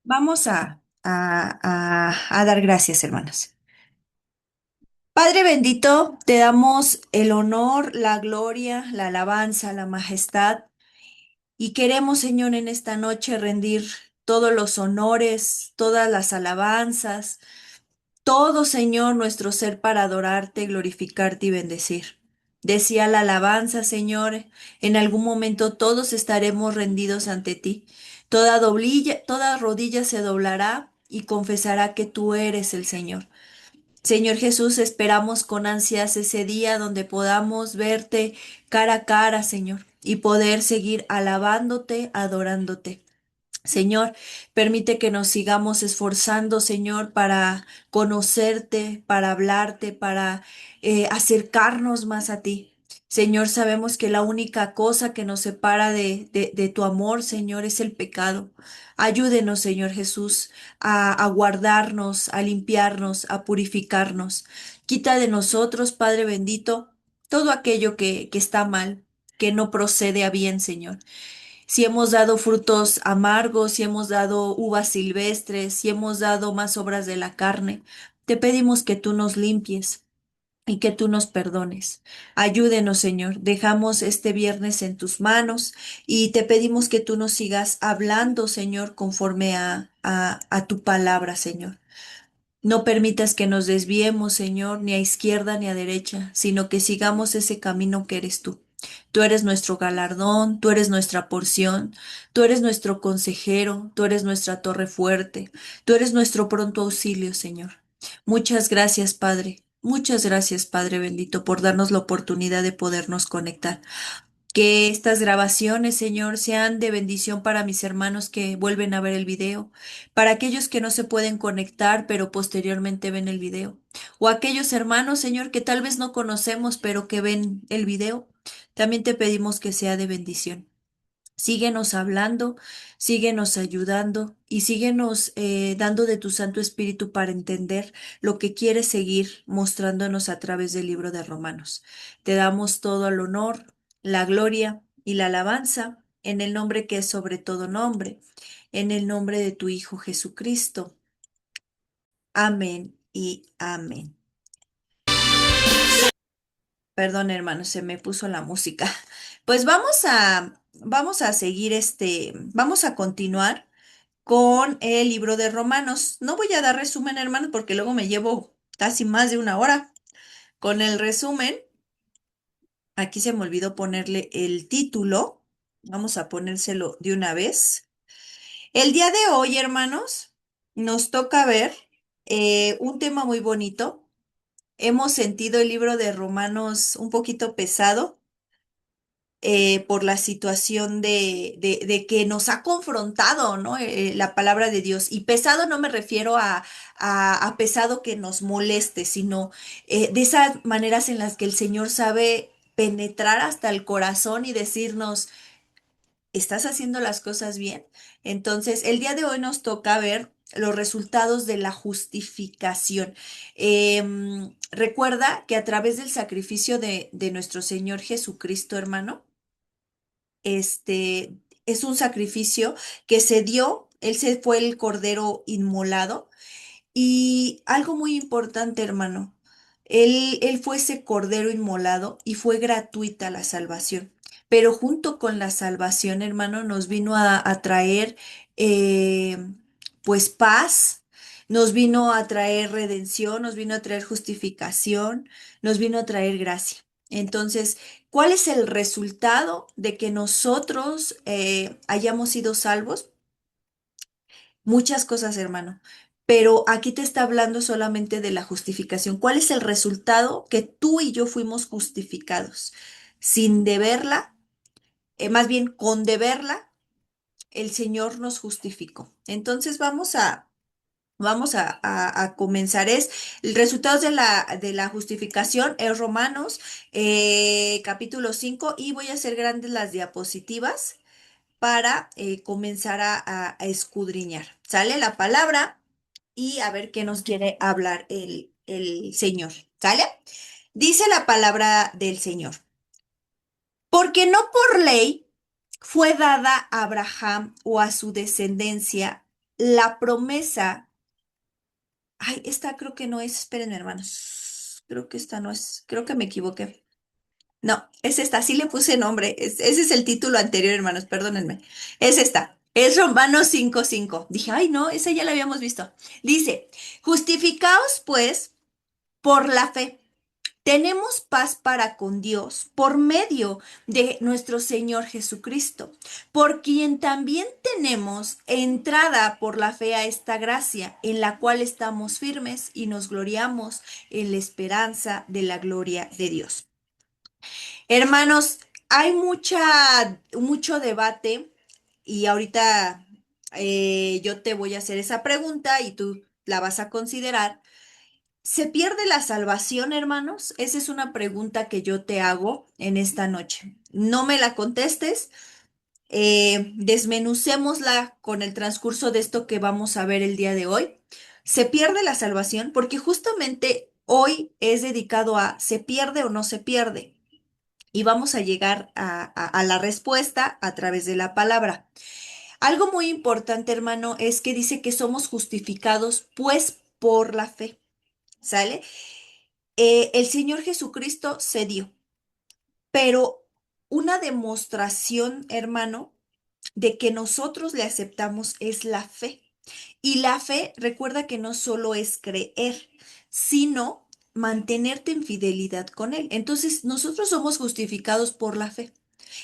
Vamos a dar gracias, hermanos. Padre bendito, te damos el honor, la gloria, la alabanza, la majestad y queremos, Señor, en esta noche rendir todos los honores, todas las alabanzas, todo, Señor, nuestro ser para adorarte, glorificarte y bendecir. Decía la alabanza, Señor, en algún momento todos estaremos rendidos ante ti. Toda rodilla se doblará y confesará que tú eres el Señor. Señor Jesús, esperamos con ansias ese día donde podamos verte cara a cara, Señor, y poder seguir alabándote, adorándote. Señor, permite que nos sigamos esforzando, Señor, para conocerte, para hablarte, para acercarnos más a ti. Señor, sabemos que la única cosa que nos separa de tu amor, Señor, es el pecado. Ayúdenos, Señor Jesús, a guardarnos, a limpiarnos, a purificarnos. Quita de nosotros, Padre bendito, todo aquello que está mal, que no procede a bien, Señor. Si hemos dado frutos amargos, si hemos dado uvas silvestres, si hemos dado más obras de la carne, te pedimos que tú nos limpies y que tú nos perdones. Ayúdenos, Señor. Dejamos este viernes en tus manos y te pedimos que tú nos sigas hablando, Señor, conforme a tu palabra, Señor. No permitas que nos desviemos, Señor, ni a izquierda ni a derecha, sino que sigamos ese camino que eres tú. Tú eres nuestro galardón, tú eres nuestra porción, tú eres nuestro consejero, tú eres nuestra torre fuerte, tú eres nuestro pronto auxilio, Señor. Muchas gracias, Padre. Muchas gracias, Padre bendito, por darnos la oportunidad de podernos conectar. Que estas grabaciones, Señor, sean de bendición para mis hermanos que vuelven a ver el video, para aquellos que no se pueden conectar, pero posteriormente ven el video, o aquellos hermanos, Señor, que tal vez no conocemos, pero que ven el video. También te pedimos que sea de bendición. Síguenos hablando, síguenos ayudando y síguenos dando de tu Santo Espíritu para entender lo que quieres seguir mostrándonos a través del libro de Romanos. Te damos todo el honor, la gloria y la alabanza en el nombre que es sobre todo nombre, en el nombre de tu Hijo Jesucristo. Amén y amén. Perdón, hermano, se me puso la música. Pues vamos a seguir vamos a continuar con el libro de Romanos. No voy a dar resumen, hermano, porque luego me llevo casi más de una hora con el resumen. Aquí se me olvidó ponerle el título. Vamos a ponérselo de una vez. El día de hoy, hermanos, nos toca ver un tema muy bonito. Hemos sentido el libro de Romanos un poquito pesado por la situación de que nos ha confrontado, ¿no? La palabra de Dios. Y pesado no me refiero a pesado que nos moleste, sino de esas maneras en las que el Señor sabe penetrar hasta el corazón y decirnos, ¿estás haciendo las cosas bien? Entonces, el día de hoy nos toca ver los resultados de la justificación. Recuerda que a través del sacrificio de nuestro Señor Jesucristo, hermano, este es un sacrificio que se dio, él se fue el cordero inmolado y algo muy importante, hermano, él fue ese cordero inmolado y fue gratuita la salvación. Pero junto con la salvación, hermano, nos vino a traer eh, pues paz, nos vino a traer redención, nos vino a traer justificación, nos vino a traer gracia. Entonces, ¿cuál es el resultado de que nosotros hayamos sido salvos? Muchas cosas, hermano. Pero aquí te está hablando solamente de la justificación. ¿Cuál es el resultado? Que tú y yo fuimos justificados. Sin deberla, más bien con deberla, el Señor nos justificó. Entonces vamos a comenzar. Es el resultado de la justificación es Romanos capítulo 5 y voy a hacer grandes las diapositivas para comenzar a escudriñar. ¿Sale la palabra? Y a ver qué nos quiere hablar el Señor. ¿Sale? Dice la palabra del Señor. Porque no por ley fue dada a Abraham o a su descendencia. la promesa, ay, esta creo que no es, espérenme, hermanos, creo que esta no es, creo que me equivoqué. No, es esta, sí le puse nombre, ese es el título anterior, hermanos, perdónenme. Es esta, es Romanos 5:5. Dije, ay, no, esa ya la habíamos visto. Dice, justificaos pues por la fe. Tenemos paz para con Dios por medio de nuestro Señor Jesucristo, por quien también tenemos entrada por la fe a esta gracia, en la cual estamos firmes y nos gloriamos en la esperanza de la gloria de Dios. Hermanos, hay mucho debate y ahorita yo te voy a hacer esa pregunta y tú la vas a considerar. ¿Se pierde la salvación, hermanos? Esa es una pregunta que yo te hago en esta noche. No me la contestes, desmenucémosla con el transcurso de esto que vamos a ver el día de hoy. ¿Se pierde la salvación? Porque justamente hoy es dedicado a ¿se pierde o no se pierde? Y vamos a llegar a la respuesta a través de la palabra. Algo muy importante, hermano, es que dice que somos justificados pues por la fe. ¿Sale? El Señor Jesucristo se dio, pero una demostración, hermano, de que nosotros le aceptamos es la fe. Y la fe, recuerda que no solo es creer, sino mantenerte en fidelidad con Él. Entonces, nosotros somos justificados por la fe.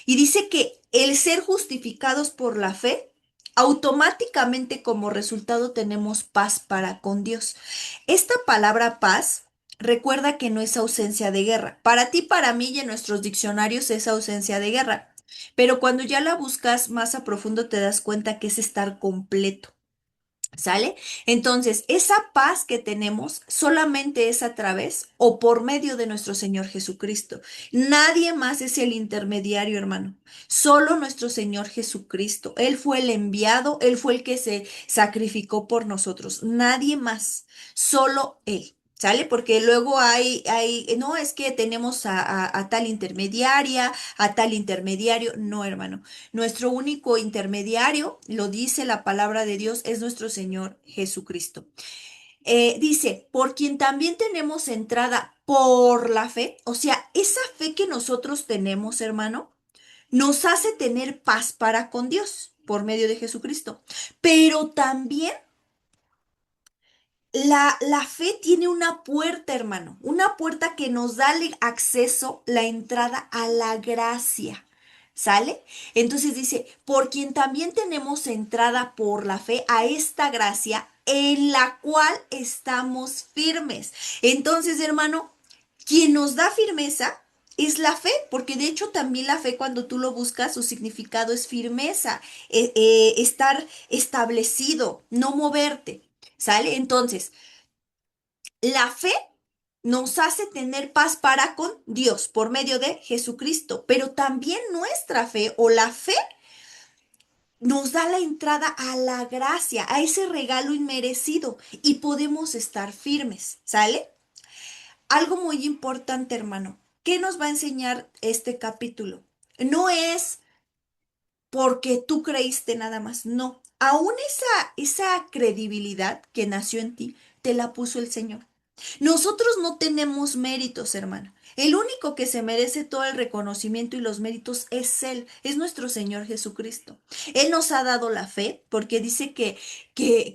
Y dice que el ser justificados por la fe, automáticamente como resultado tenemos paz para con Dios. Esta palabra paz, recuerda que no es ausencia de guerra. Para ti, para mí y en nuestros diccionarios es ausencia de guerra. Pero cuando ya la buscas más a profundo te das cuenta que es estar completo. ¿Sale? Entonces, esa paz que tenemos solamente es a través o por medio de nuestro Señor Jesucristo. Nadie más es el intermediario, hermano. Solo nuestro Señor Jesucristo. Él fue el enviado, Él fue el que se sacrificó por nosotros. Nadie más, solo Él. ¿Sale? Porque luego no es que tenemos a tal intermediaria, a tal intermediario. No, hermano. Nuestro único intermediario, lo dice la palabra de Dios, es nuestro Señor Jesucristo. Dice, por quien también tenemos entrada por la fe, o sea, esa fe que nosotros tenemos, hermano, nos hace tener paz para con Dios por medio de Jesucristo. Pero también la fe tiene una puerta, hermano, una puerta que nos da el acceso, la entrada a la gracia. ¿Sale? Entonces dice, por quien también tenemos entrada por la fe a esta gracia en la cual estamos firmes. Entonces, hermano, quien nos da firmeza es la fe, porque de hecho también la fe cuando tú lo buscas, su significado es firmeza, estar establecido, no moverte. ¿Sale? Entonces, la fe nos hace tener paz para con Dios por medio de Jesucristo, pero también nuestra fe o la fe nos da la entrada a la gracia, a ese regalo inmerecido y podemos estar firmes, ¿sale? Algo muy importante, hermano, ¿qué nos va a enseñar este capítulo? No es porque tú creíste nada más, no. Aún esa credibilidad que nació en ti, te la puso el Señor. Nosotros no tenemos méritos, hermano. El único que se merece todo el reconocimiento y los méritos es Él, es nuestro Señor Jesucristo. Él nos ha dado la fe porque dice que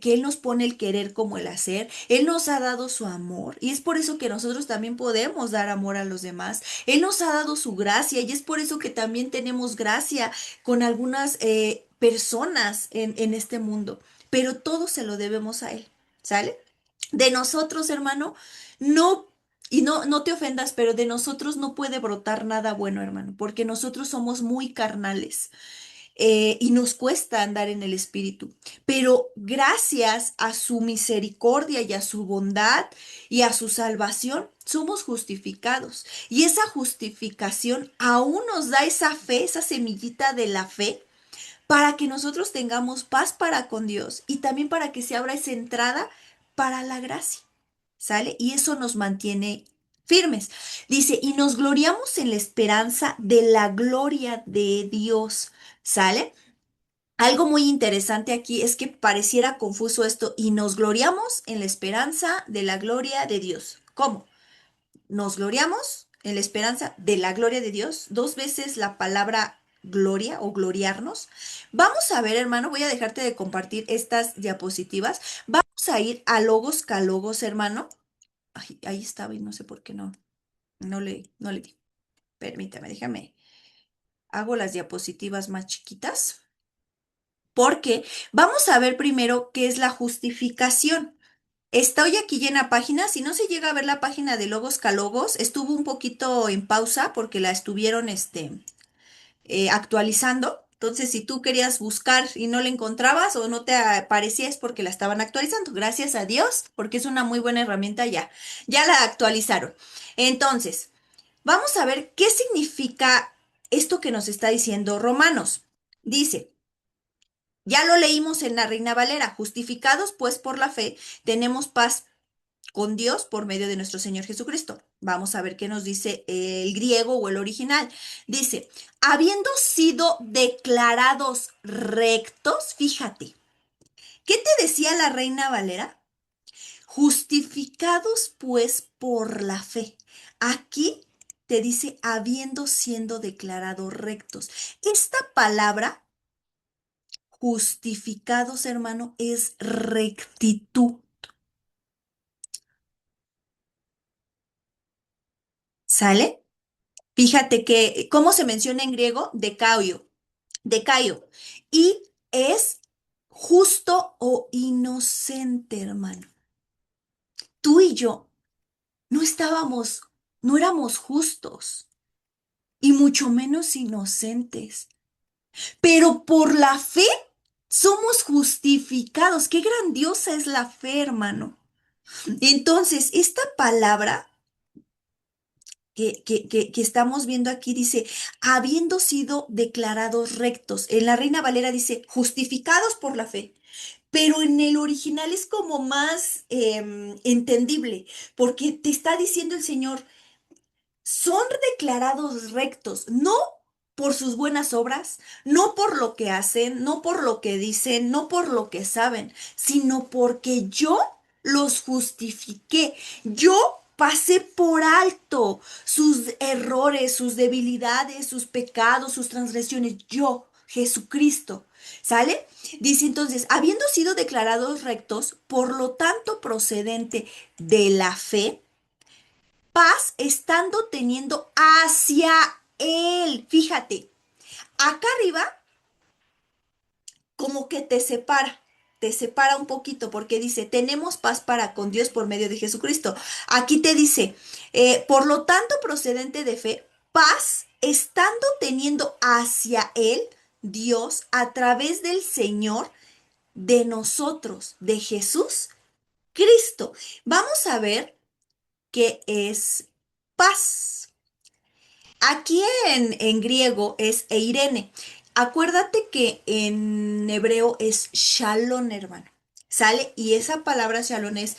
Él nos pone el querer como el hacer. Él nos ha dado su amor y es por eso que nosotros también podemos dar amor a los demás. Él nos ha dado su gracia y es por eso que también tenemos gracia con algunas personas en este mundo. Pero todo se lo debemos a Él, ¿sale? De nosotros, hermano, no, y no te ofendas, pero de nosotros no puede brotar nada bueno, hermano, porque nosotros somos muy carnales y nos cuesta andar en el espíritu. Pero gracias a su misericordia y a su bondad y a su salvación, somos justificados. Y esa justificación aún nos da esa fe, esa semillita de la fe para que nosotros tengamos paz para con Dios y también para que se abra esa entrada para la gracia, ¿sale? Y eso nos mantiene firmes. Dice, y nos gloriamos en la esperanza de la gloria de Dios, ¿sale? Algo muy interesante aquí es que pareciera confuso esto y nos gloriamos en la esperanza de la gloria de Dios. ¿Cómo? Nos gloriamos en la esperanza de la gloria de Dios. Dos veces la palabra gloria o gloriarnos. Vamos a ver, hermano, voy a dejarte de compartir estas diapositivas. Vamos a ir a Logos Calogos, hermano. Ay, ahí estaba y no sé por qué no le di. Permítame, déjame. Hago las diapositivas más chiquitas. Porque vamos a ver primero qué es la justificación. Estoy aquí en la página. Si no se llega a ver la página de Logos Calogos, estuvo un poquito en pausa porque la estuvieron actualizando. Entonces, si tú querías buscar y no la encontrabas o no te aparecía, es porque la estaban actualizando. Gracias a Dios, porque es una muy buena herramienta ya. Ya la actualizaron. Entonces, vamos a ver qué significa esto que nos está diciendo Romanos. Dice. Ya lo leímos en la Reina Valera, justificados pues por la fe, tenemos paz con Dios por medio de nuestro Señor Jesucristo. Vamos a ver qué nos dice el griego o el original. Dice, habiendo sido declarados rectos, fíjate, ¿qué te decía la Reina Valera? Justificados pues por la fe. Aquí te dice, habiendo siendo declarados rectos. Esta palabra justificados, hermano, es rectitud. ¿Sale? Fíjate que, ¿cómo se menciona en griego? Decaio. Y es justo o inocente, hermano. Tú y yo no estábamos, no éramos justos y mucho menos inocentes, pero por la fe somos justificados. Qué grandiosa es la fe, hermano. Entonces, esta palabra que estamos viendo aquí dice, habiendo sido declarados rectos. En la Reina Valera dice, justificados por la fe. Pero en el original es como más entendible, porque te está diciendo el Señor, son declarados rectos, no por sus buenas obras, no por lo que hacen, no por lo que dicen, no por lo que saben, sino porque yo los justifiqué. Yo pasé por alto sus errores, sus debilidades, sus pecados, sus transgresiones. Yo, Jesucristo. ¿Sale? Dice entonces, habiendo sido declarados rectos, por lo tanto procedente de la fe, paz estando teniendo hacia Él. Fíjate, acá arriba como que te separa un poquito porque dice, tenemos paz para con Dios por medio de Jesucristo. Aquí te dice, por lo tanto procedente de fe, paz estando teniendo hacia Él, Dios, a través del Señor, de nosotros, de Jesús, Cristo. Vamos a ver qué es paz. Aquí en griego es eirene. Acuérdate que en hebreo es shalom, hermano. ¿Sale? Y esa palabra shalom es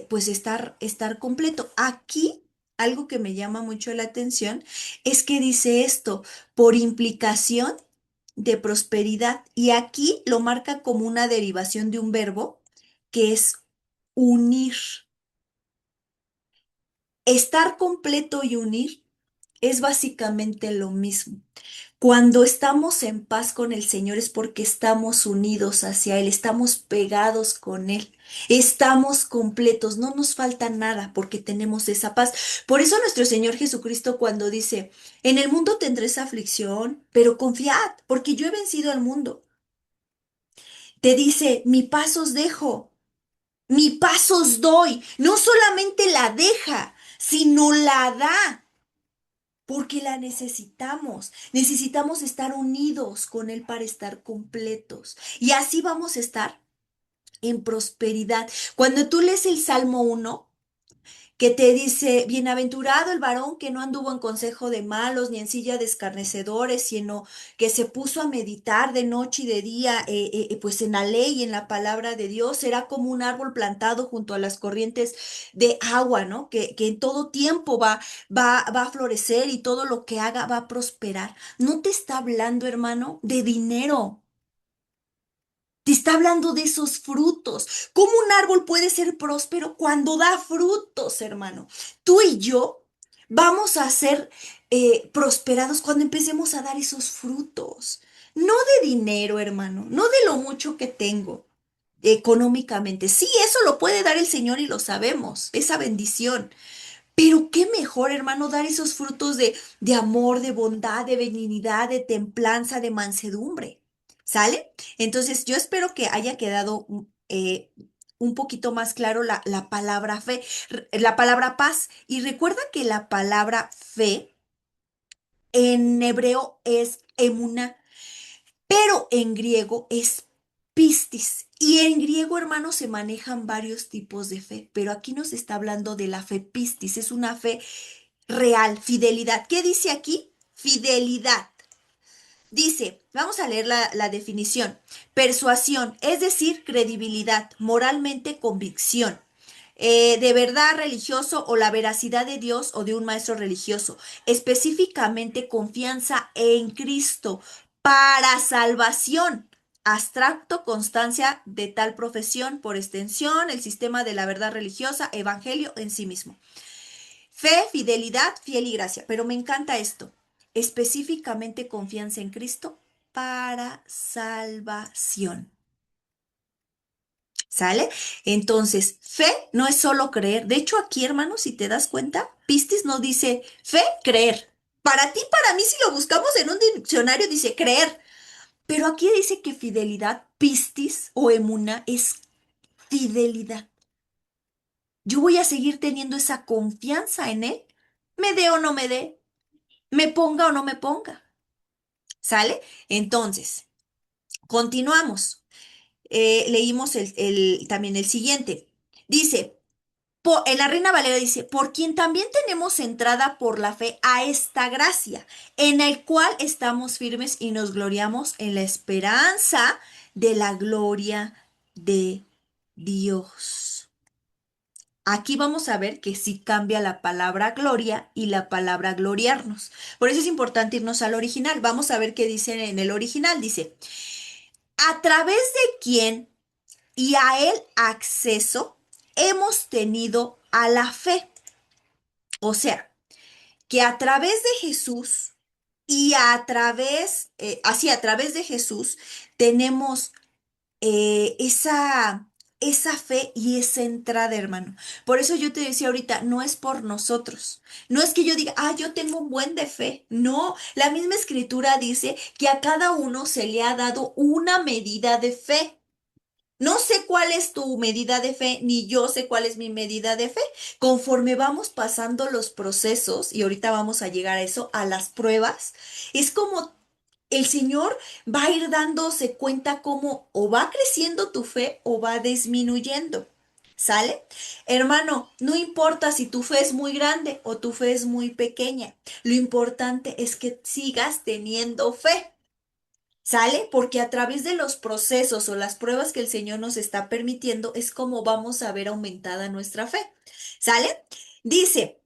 pues estar completo. Aquí algo que me llama mucho la atención es que dice esto por implicación de prosperidad. Y aquí lo marca como una derivación de un verbo que es unir. Estar completo y unir es básicamente lo mismo. Cuando estamos en paz con el Señor es porque estamos unidos hacia Él, estamos pegados con Él, estamos completos, no nos falta nada porque tenemos esa paz. Por eso nuestro Señor Jesucristo cuando dice, en el mundo tendréis aflicción, pero confiad, porque yo he vencido al mundo. Te dice, mi paz os dejo, mi paz os doy. No solamente la deja, sino la da. Porque la necesitamos. Necesitamos estar unidos con Él para estar completos. Y así vamos a estar en prosperidad. Cuando tú lees el Salmo 1 que te dice, bienaventurado el varón que no anduvo en consejo de malos, ni en silla de escarnecedores, sino que se puso a meditar de noche y de día, pues en la ley y en la palabra de Dios, será como un árbol plantado junto a las corrientes de agua, ¿no? Que en todo tiempo va a florecer y todo lo que haga va a prosperar. No te está hablando, hermano, de dinero. Te está hablando de esos frutos. ¿Cómo un árbol puede ser próspero cuando da frutos, hermano? Tú y yo vamos a ser prosperados cuando empecemos a dar esos frutos. No de dinero, hermano, no de lo mucho que tengo económicamente. Sí, eso lo puede dar el Señor y lo sabemos, esa bendición. Pero qué mejor, hermano, dar esos frutos de amor, de bondad, de benignidad, de templanza, de mansedumbre. ¿Sale? Entonces, yo espero que haya quedado un poquito más claro la palabra fe, la palabra paz. Y recuerda que la palabra fe en hebreo es emuná, pero en griego es pistis. Y en griego, hermano, se manejan varios tipos de fe, pero aquí nos está hablando de la fe pistis. Es una fe real, fidelidad. ¿Qué dice aquí? Fidelidad. Dice, vamos a leer la definición. Persuasión, es decir, credibilidad, moralmente convicción. De verdad religioso o la veracidad de Dios o de un maestro religioso. Específicamente confianza en Cristo para salvación. Abstracto, constancia de tal profesión, por extensión, el sistema de la verdad religiosa, evangelio en sí mismo. Fe, fidelidad, fiel y gracia. Pero me encanta esto. Específicamente confianza en Cristo para salvación. ¿Sale? Entonces, fe no es solo creer. De hecho, aquí, hermano, si te das cuenta, Pistis no dice fe, creer. Para ti, para mí, si lo buscamos en un diccionario, dice creer. Pero aquí dice que fidelidad, Pistis o emuna, es fidelidad. Yo voy a seguir teniendo esa confianza en Él. Me dé o no me dé, me ponga o no me ponga. ¿Sale? Entonces, continuamos. Leímos también el siguiente. Dice, en la Reina Valera dice, por quien también tenemos entrada por la fe a esta gracia, en el cual estamos firmes y nos gloriamos en la esperanza de la gloria de Dios. Aquí vamos a ver que sí cambia la palabra gloria y la palabra gloriarnos. Por eso es importante irnos al original. Vamos a ver qué dice en el original. Dice, a través de quien y a él acceso hemos tenido a la fe. O sea, que a través de Jesús y así a través de Jesús tenemos esa fe y esa entrada, hermano. Por eso yo te decía ahorita, no es por nosotros. No es que yo diga, yo tengo un buen de fe. No, la misma escritura dice que a cada uno se le ha dado una medida de fe. No sé cuál es tu medida de fe, ni yo sé cuál es mi medida de fe. Conforme vamos pasando los procesos, y ahorita vamos a llegar a eso, a las pruebas, es como el Señor va a ir dándose cuenta cómo o va creciendo tu fe o va disminuyendo. ¿Sale? Hermano, no importa si tu fe es muy grande o tu fe es muy pequeña. Lo importante es que sigas teniendo fe. ¿Sale? Porque a través de los procesos o las pruebas que el Señor nos está permitiendo es como vamos a ver aumentada nuestra fe. ¿Sale? Dice,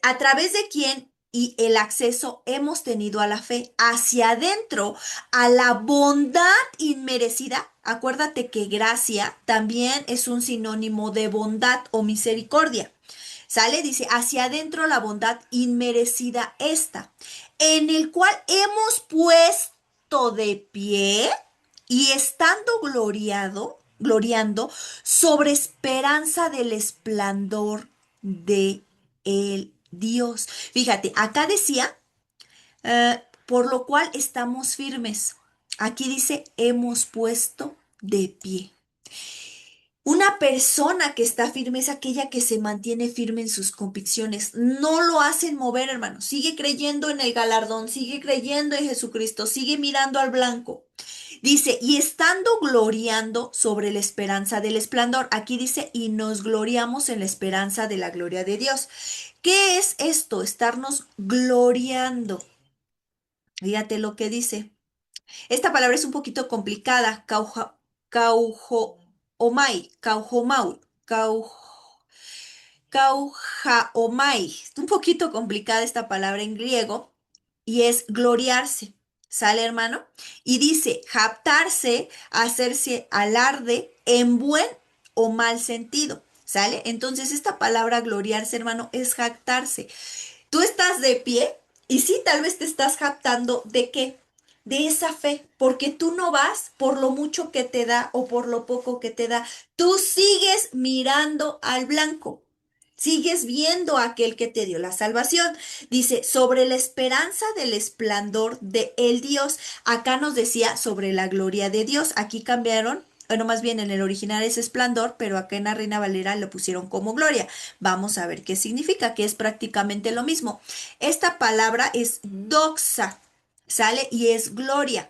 a través de quién y el acceso hemos tenido a la fe hacia adentro, a la bondad inmerecida. Acuérdate que gracia también es un sinónimo de bondad o misericordia. ¿Sale? Dice, hacia adentro la bondad inmerecida esta, en el cual hemos puesto de pie y estando gloriando sobre esperanza del esplendor de el Dios. Fíjate, acá decía, por lo cual estamos firmes. Aquí dice, hemos puesto de pie. Una persona que está firme es aquella que se mantiene firme en sus convicciones. No lo hacen mover, hermano. Sigue creyendo en el galardón, sigue creyendo en Jesucristo, sigue mirando al blanco. Dice, y estando gloriando sobre la esperanza del esplendor. Aquí dice, y nos gloriamos en la esperanza de la gloria de Dios. ¿Qué es esto? Estarnos gloriando. Fíjate lo que dice. Esta palabra es un poquito complicada. Caujomaui, caujaomai. Es un poquito complicada esta palabra en griego y es gloriarse. ¿Sale, hermano? Y dice, jactarse, hacerse alarde en buen o mal sentido. ¿Sale? Entonces, esta palabra gloriarse, hermano, es jactarse. Tú estás de pie y sí, tal vez te estás jactando de qué, de esa fe, porque tú no vas por lo mucho que te da o por lo poco que te da. Tú sigues mirando al blanco. Sigues viendo a aquel que te dio la salvación. Dice, sobre la esperanza del esplendor de el Dios. Acá nos decía sobre la gloria de Dios. Aquí cambiaron, bueno, más bien en el original es esplendor, pero acá en la Reina Valera lo pusieron como gloria. Vamos a ver qué significa, que es prácticamente lo mismo. Esta palabra es doxa, ¿sale? Y es gloria.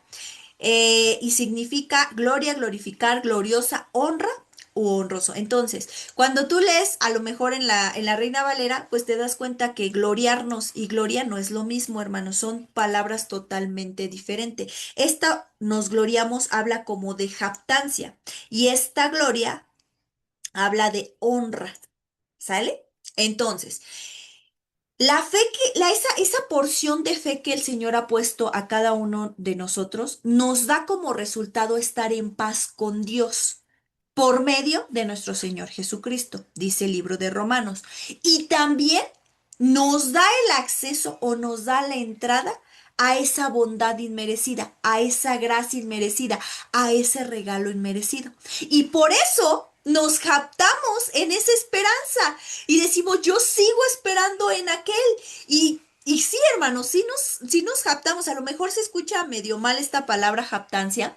Y significa gloria, glorificar, gloriosa, honra u honroso. Entonces, cuando tú lees, a lo mejor en la Reina Valera, pues te das cuenta que gloriarnos y gloria no es lo mismo, hermanos, son palabras totalmente diferentes. Esta nos gloriamos habla como de jactancia y esta gloria habla de honra, ¿sale? Entonces, la fe esa porción de fe que el Señor ha puesto a cada uno de nosotros nos da como resultado estar en paz con Dios por medio de nuestro Señor Jesucristo, dice el libro de Romanos. Y también nos da el acceso o nos da la entrada a esa bondad inmerecida, a esa gracia inmerecida, a ese regalo inmerecido. Y por eso nos captamos en esa esperanza y decimos, yo sigo esperando en aquel. Y sí, hermanos, sí nos japtamos. A lo mejor se escucha medio mal esta palabra japtancia,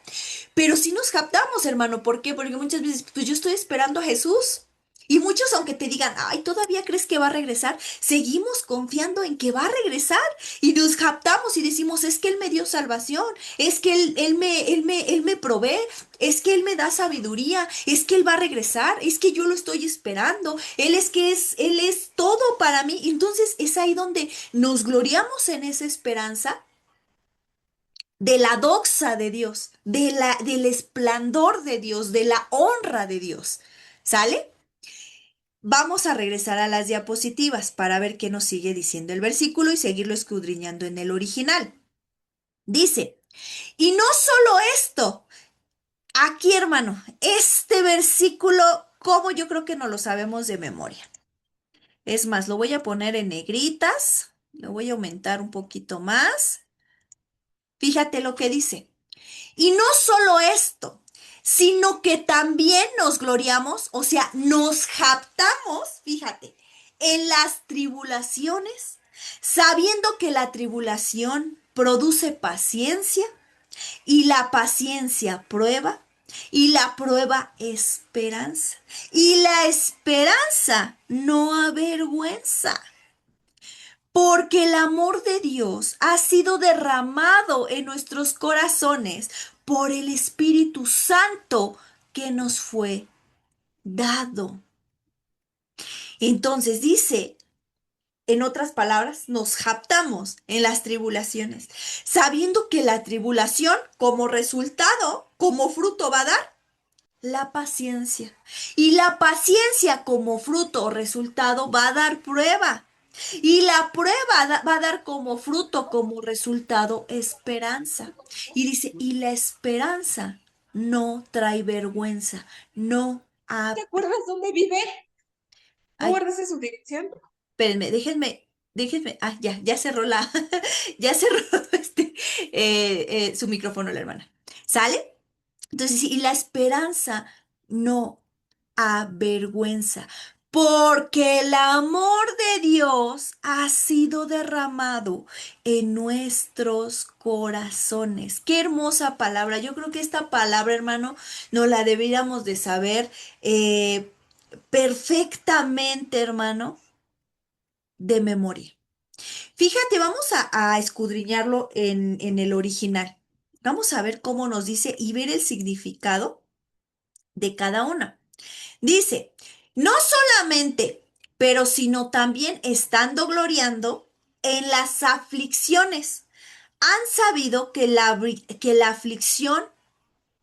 pero sí nos captamos, hermano. ¿Por qué? Porque muchas veces, pues yo estoy esperando a Jesús. Y muchos, aunque te digan, ay, ¿todavía crees que va a regresar? Seguimos confiando en que va a regresar. Y nos captamos y decimos, es que Él me dio salvación, es que Él me provee, es que Él me da sabiduría, es que Él va a regresar, es que yo lo estoy esperando, Él es todo para mí. Entonces es ahí donde nos gloriamos en esa esperanza de la doxa de Dios, del esplendor de Dios, de la honra de Dios. ¿Sale? Vamos a regresar a las diapositivas para ver qué nos sigue diciendo el versículo y seguirlo escudriñando en el original. Dice, y no solo esto, aquí hermano, este versículo, como yo creo que no lo sabemos de memoria. Es más, lo voy a poner en negritas, lo voy a aumentar un poquito más. Fíjate lo que dice. Y no solo esto, sino que también nos gloriamos, o sea, nos jactamos, fíjate, en las tribulaciones, sabiendo que la tribulación produce paciencia y la paciencia prueba y la prueba esperanza y la esperanza no avergüenza. Porque el amor de Dios ha sido derramado en nuestros corazones por el Espíritu Santo que nos fue dado. Entonces dice, en otras palabras, nos jactamos en las tribulaciones, sabiendo que la tribulación como resultado, como fruto va a dar la paciencia. Y la paciencia como fruto o resultado va a dar prueba. Y la prueba va a dar como fruto, como resultado, esperanza. Y dice, y la esperanza no trae vergüenza, no ¿Te ha... acuerdas dónde vive? ¿No Ay, guardas su dirección? espérenme, déjenme, ya cerró ya cerró su micrófono la hermana. ¿Sale? Entonces, sí, y la esperanza no avergüenza, porque el amor de Dios ha sido derramado en nuestros corazones. Qué hermosa palabra. Yo creo que esta palabra, hermano, no la deberíamos de saber perfectamente, hermano, de memoria. Fíjate, vamos a escudriñarlo en el original. Vamos a ver cómo nos dice y ver el significado de cada una. Dice, no solamente, pero sino también estando gloriando en las aflicciones. Han sabido que la aflicción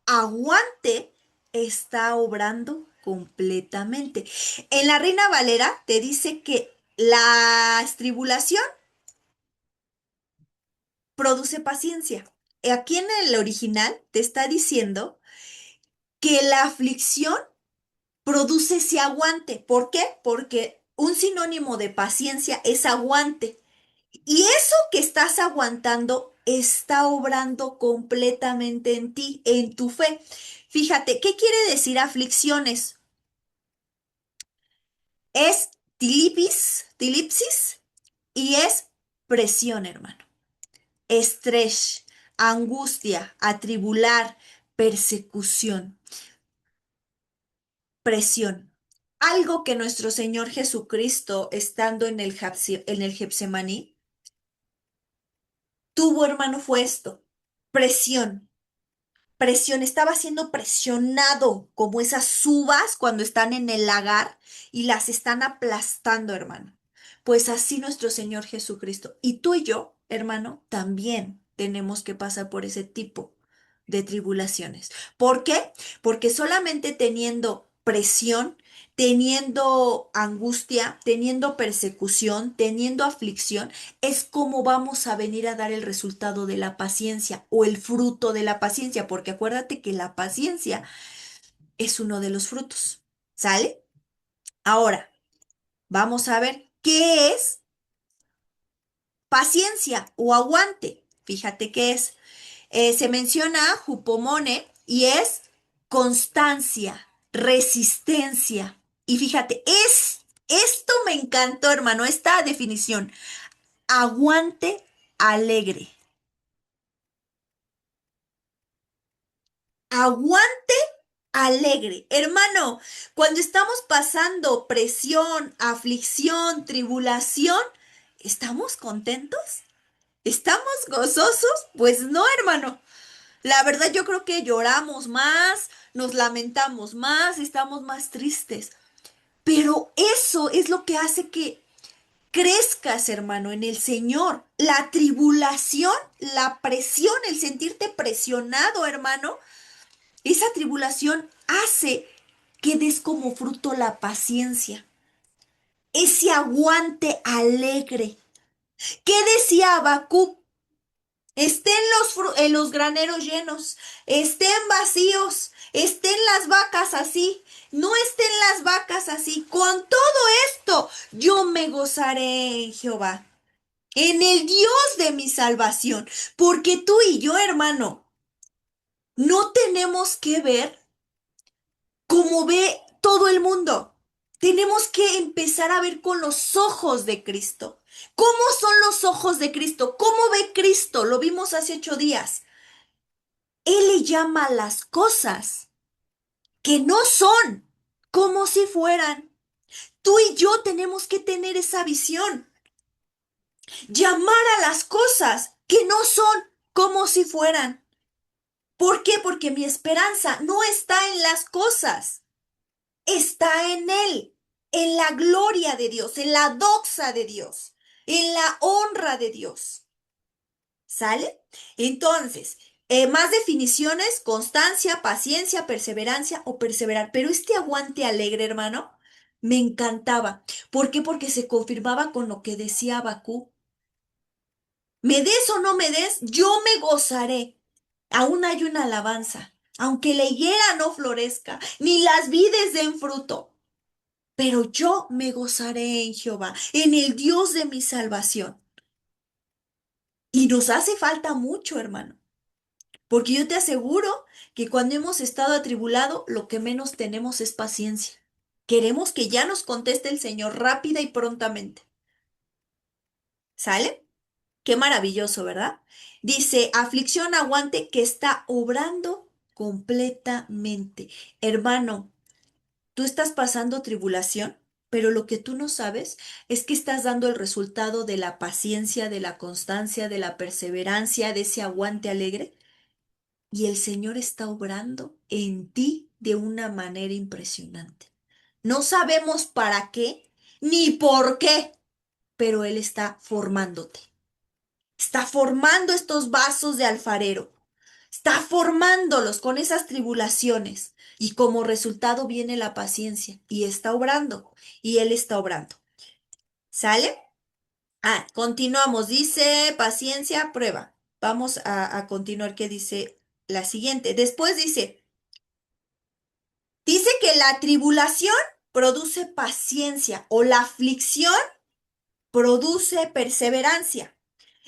aguante está obrando completamente. En la Reina Valera te dice que la tribulación produce paciencia. aquí en el original te está diciendo que la aflicción produce ese aguante. ¿Por qué? Porque un sinónimo de paciencia es aguante. Y eso que estás aguantando está obrando completamente en ti, en tu fe. Fíjate, ¿qué quiere decir aflicciones? Es tilipsis y es presión, hermano. Estrés, angustia, atribular, persecución, presión. Algo que nuestro Señor Jesucristo, estando en el Getsemaní, tuvo, hermano, fue esto, presión. Presión, estaba siendo presionado como esas uvas cuando están en el lagar y las están aplastando, hermano. Pues así nuestro Señor Jesucristo. Y tú y yo, hermano, también tenemos que pasar por ese tipo de tribulaciones. ¿Por qué? Porque solamente teniendo presión, teniendo angustia, teniendo persecución, teniendo aflicción, es como vamos a venir a dar el resultado de la paciencia o el fruto de la paciencia, porque acuérdate que la paciencia es uno de los frutos. ¿Sale? Ahora, vamos a ver qué es paciencia o aguante. Fíjate qué es. Se menciona jupomone y es constancia, resistencia. Y fíjate, esto me encantó, hermano, esta definición. Aguante alegre. Aguante alegre. Hermano, cuando estamos pasando presión, aflicción, tribulación, ¿estamos contentos? ¿Estamos gozosos? Pues no, hermano. La verdad yo creo que lloramos más, nos lamentamos más, estamos más tristes. Pero eso es lo que hace que crezcas, hermano, en el Señor. La tribulación, la presión, el sentirte presionado, hermano, esa tribulación hace que des como fruto la paciencia, ese aguante alegre. ¿Qué decía Habacuc? Estén en los graneros llenos, estén vacíos, estén las vacas así, no estén las vacas así. Con todo esto, yo me gozaré en Jehová, en el Dios de mi salvación, porque tú y yo, hermano, no tenemos que ver como ve todo el mundo. Tenemos que empezar a ver con los ojos de Cristo. ¿Cómo son los ojos de Cristo? ¿Cómo ve Cristo? Lo vimos hace 8 días. Él le llama a las cosas que no son como si fueran. Tú y yo tenemos que tener esa visión. Llamar a las cosas que no son como si fueran. ¿Por qué? Porque mi esperanza no está en las cosas. Está en Él, en la gloria de Dios, en la doxa de Dios, en la honra de Dios. ¿Sale? Entonces, más definiciones: constancia, paciencia, perseverancia o perseverar. Pero este aguante alegre, hermano, me encantaba. ¿Por qué? Porque se confirmaba con lo que decía Habacuc. Me des o no me des, yo me gozaré. Aún hay una alabanza. Aunque la higuera no florezca, ni las vides den fruto, pero yo me gozaré en Jehová, en el Dios de mi salvación. Y nos hace falta mucho, hermano, porque yo te aseguro que cuando hemos estado atribulado, lo que menos tenemos es paciencia. Queremos que ya nos conteste el Señor rápida y prontamente. ¿Sale? Qué maravilloso, ¿verdad? Dice, aflicción, aguante, que está obrando completamente. Hermano, tú estás pasando tribulación, pero lo que tú no sabes es que estás dando el resultado de la paciencia, de la constancia, de la perseverancia, de ese aguante alegre. Y el Señor está obrando en ti de una manera impresionante. No sabemos para qué ni por qué, pero Él está formándote. Está formando estos vasos de alfarero. Está formándolos con esas tribulaciones. Y como resultado viene la paciencia. Y está obrando. Y Él está obrando. ¿Sale? Ah, continuamos. Dice paciencia, prueba. Vamos a continuar que dice la siguiente. Después dice que la tribulación produce paciencia o la aflicción produce perseverancia.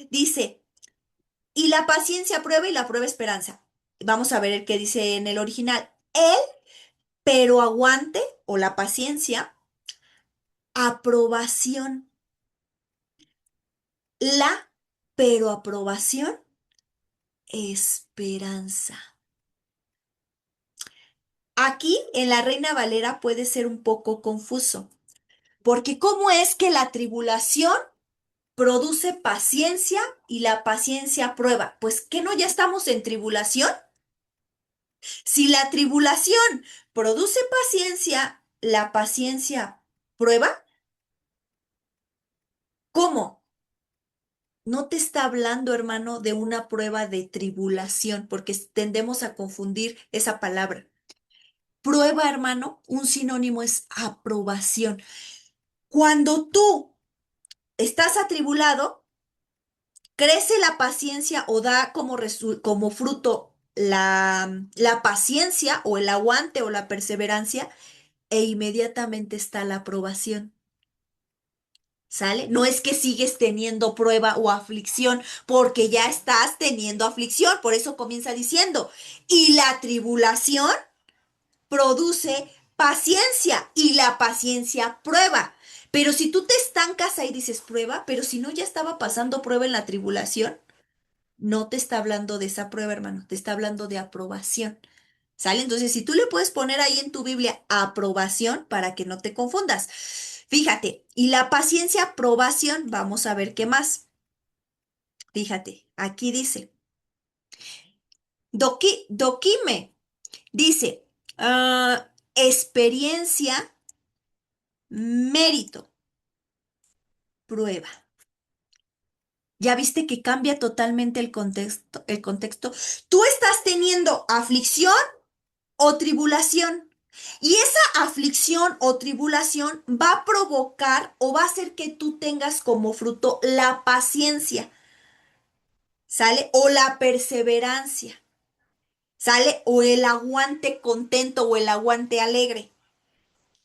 Dice, y la paciencia prueba y la prueba esperanza. Vamos a ver el que dice en el original. El pero aguante o la paciencia, aprobación. La pero aprobación, esperanza. Aquí en la Reina Valera puede ser un poco confuso, porque ¿cómo es que la tribulación produce paciencia y la paciencia prueba? Pues ¿que no ya estamos en tribulación? Si la tribulación produce paciencia, la paciencia prueba, ¿cómo? No te está hablando, hermano, de una prueba de tribulación, porque tendemos a confundir esa palabra. Prueba, hermano, un sinónimo es aprobación. Cuando tú estás atribulado, crece la paciencia o da como fruto la paciencia o el aguante o la perseverancia e inmediatamente está la aprobación. ¿Sale? No es que sigues teniendo prueba o aflicción, porque ya estás teniendo aflicción. Por eso comienza diciendo, y la tribulación produce paciencia y la paciencia prueba. Pero si tú te estancas ahí dices prueba, pero si no ya estaba pasando prueba en la tribulación, no te está hablando de esa prueba, hermano, te está hablando de aprobación. ¿Sale? Entonces, si tú le puedes poner ahí en tu Biblia aprobación para que no te confundas. Fíjate, y la paciencia, aprobación, vamos a ver qué más. Fíjate, aquí dice, Dokime, dice, experiencia, mérito, prueba. ¿Ya viste que cambia totalmente el contexto, el contexto? Tú estás teniendo aflicción o tribulación. Y esa aflicción o tribulación va a provocar o va a hacer que tú tengas como fruto la paciencia, ¿sale? O la perseverancia, ¿sale? O el aguante contento o el aguante alegre,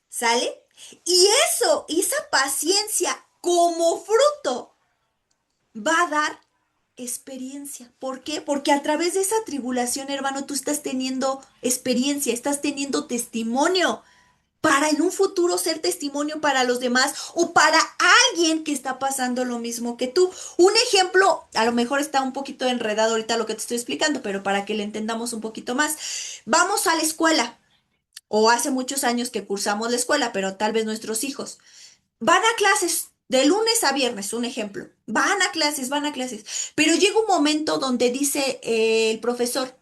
¿sale? Y eso, esa paciencia como fruto va a dar experiencia. ¿Por qué? Porque a través de esa tribulación, hermano, tú estás teniendo experiencia, estás teniendo testimonio para en un futuro ser testimonio para los demás o para alguien que está pasando lo mismo que tú. Un ejemplo, a lo mejor está un poquito enredado ahorita lo que te estoy explicando, pero para que le entendamos un poquito más. Vamos a la escuela, o hace muchos años que cursamos la escuela, pero tal vez nuestros hijos van a clases. De lunes a viernes, un ejemplo. Van a clases. Pero llega un momento donde dice el profesor,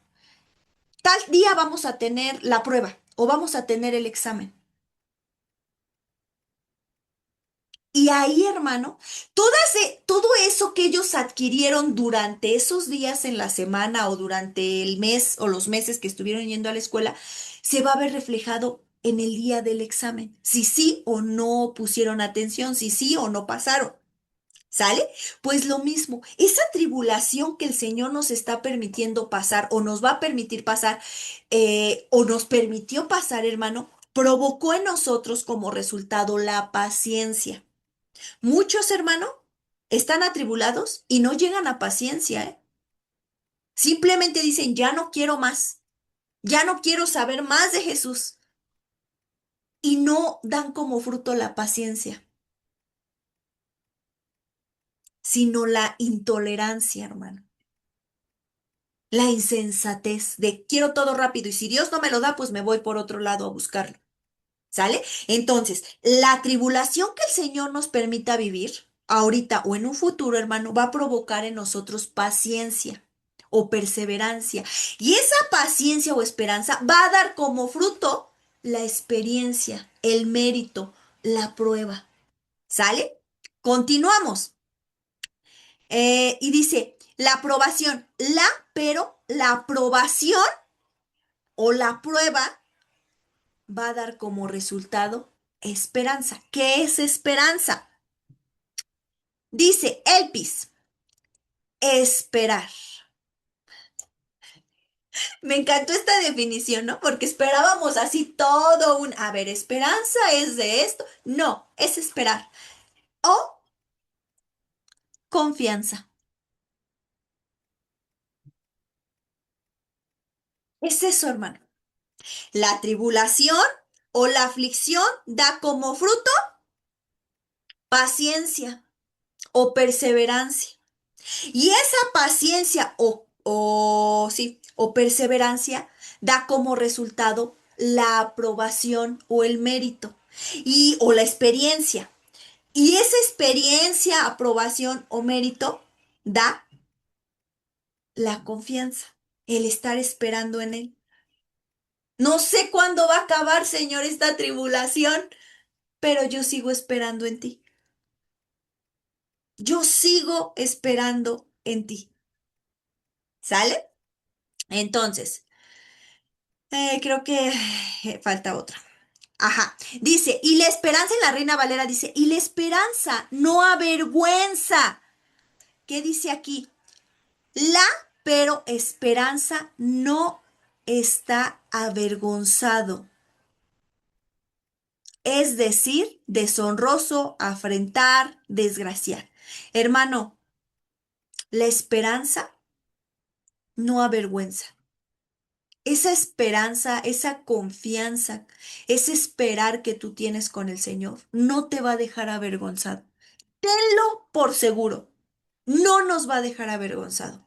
tal día vamos a tener la prueba o vamos a tener el examen. Y ahí, hermano, todo eso que ellos adquirieron durante esos días en la semana o durante el mes o los meses que estuvieron yendo a la escuela, se va a ver reflejado en el día del examen. Si sí o no pusieron atención, si sí o no pasaron. ¿Sale? Pues lo mismo, esa tribulación que el Señor nos está permitiendo pasar o nos va a permitir pasar o nos permitió pasar, hermano, provocó en nosotros como resultado la paciencia. Muchos, hermano, están atribulados y no llegan a paciencia, ¿eh? Simplemente dicen, ya no quiero más, ya no quiero saber más de Jesús. Y no dan como fruto la paciencia, sino la intolerancia, hermano. La insensatez de quiero todo rápido y si Dios no me lo da, pues me voy por otro lado a buscarlo. ¿Sale? Entonces, la tribulación que el Señor nos permita vivir, ahorita o en un futuro, hermano, va a provocar en nosotros paciencia o perseverancia. Y esa paciencia o esperanza va a dar como fruto la experiencia, el mérito, la prueba. ¿Sale? Continuamos. Y dice, la aprobación, pero la aprobación o la prueba va a dar como resultado esperanza. ¿Qué es esperanza? Dice Elpis, esperar. Me encantó esta definición, ¿no? Porque esperábamos así todo un, a ver, esperanza es de esto. No, es esperar. O confianza. Es eso, hermano. La tribulación o la aflicción da como fruto paciencia o perseverancia. Y esa paciencia sí, o perseverancia da como resultado la aprobación o el mérito o la experiencia. Y esa experiencia, aprobación o mérito da la confianza, el estar esperando en él. No sé cuándo va a acabar, Señor, esta tribulación, pero yo sigo esperando en ti. Yo sigo esperando en ti. ¿Sale? Entonces, creo que falta otra. Ajá. Dice, y la esperanza en la Reina Valera dice, y la esperanza no avergüenza. ¿Qué dice aquí? La, pero esperanza no está avergonzado. Es decir, deshonroso, afrentar, desgraciar. Hermano, la esperanza no avergüenza. Esa esperanza, esa confianza, ese esperar que tú tienes con el Señor, no te va a dejar avergonzado. Tenlo por seguro. No nos va a dejar avergonzado.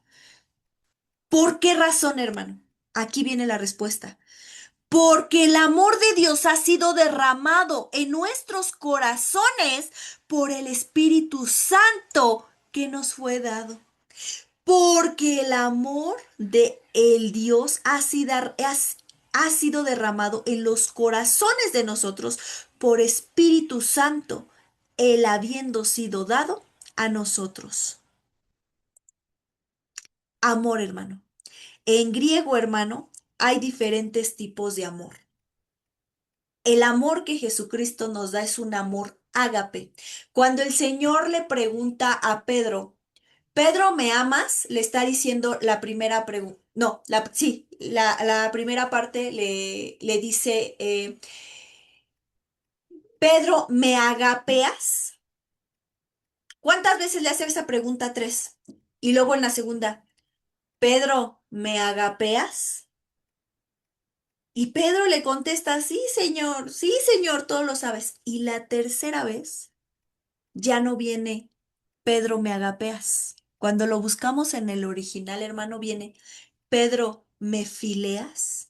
¿Por qué razón, hermano? Aquí viene la respuesta. Porque el amor de Dios ha sido derramado en nuestros corazones por el Espíritu Santo que nos fue dado. Porque el amor de el Dios ha sido derramado en los corazones de nosotros por Espíritu Santo, el habiendo sido dado a nosotros. Amor, hermano. En griego, hermano, hay diferentes tipos de amor. El amor que Jesucristo nos da es un amor ágape. Cuando el Señor le pregunta a Pedro, Pedro, ¿me amas? Le está diciendo la primera pregunta. No, sí, la primera parte le dice, Pedro, ¿me agapeas? ¿Cuántas veces le hace esa pregunta? Tres. Y luego en la segunda, Pedro, ¿me agapeas? Y Pedro le contesta, sí, señor, todo lo sabes. Y la tercera vez ya no viene, Pedro, ¿me agapeas? Cuando lo buscamos en el original, hermano, viene, Pedro, ¿me fileas?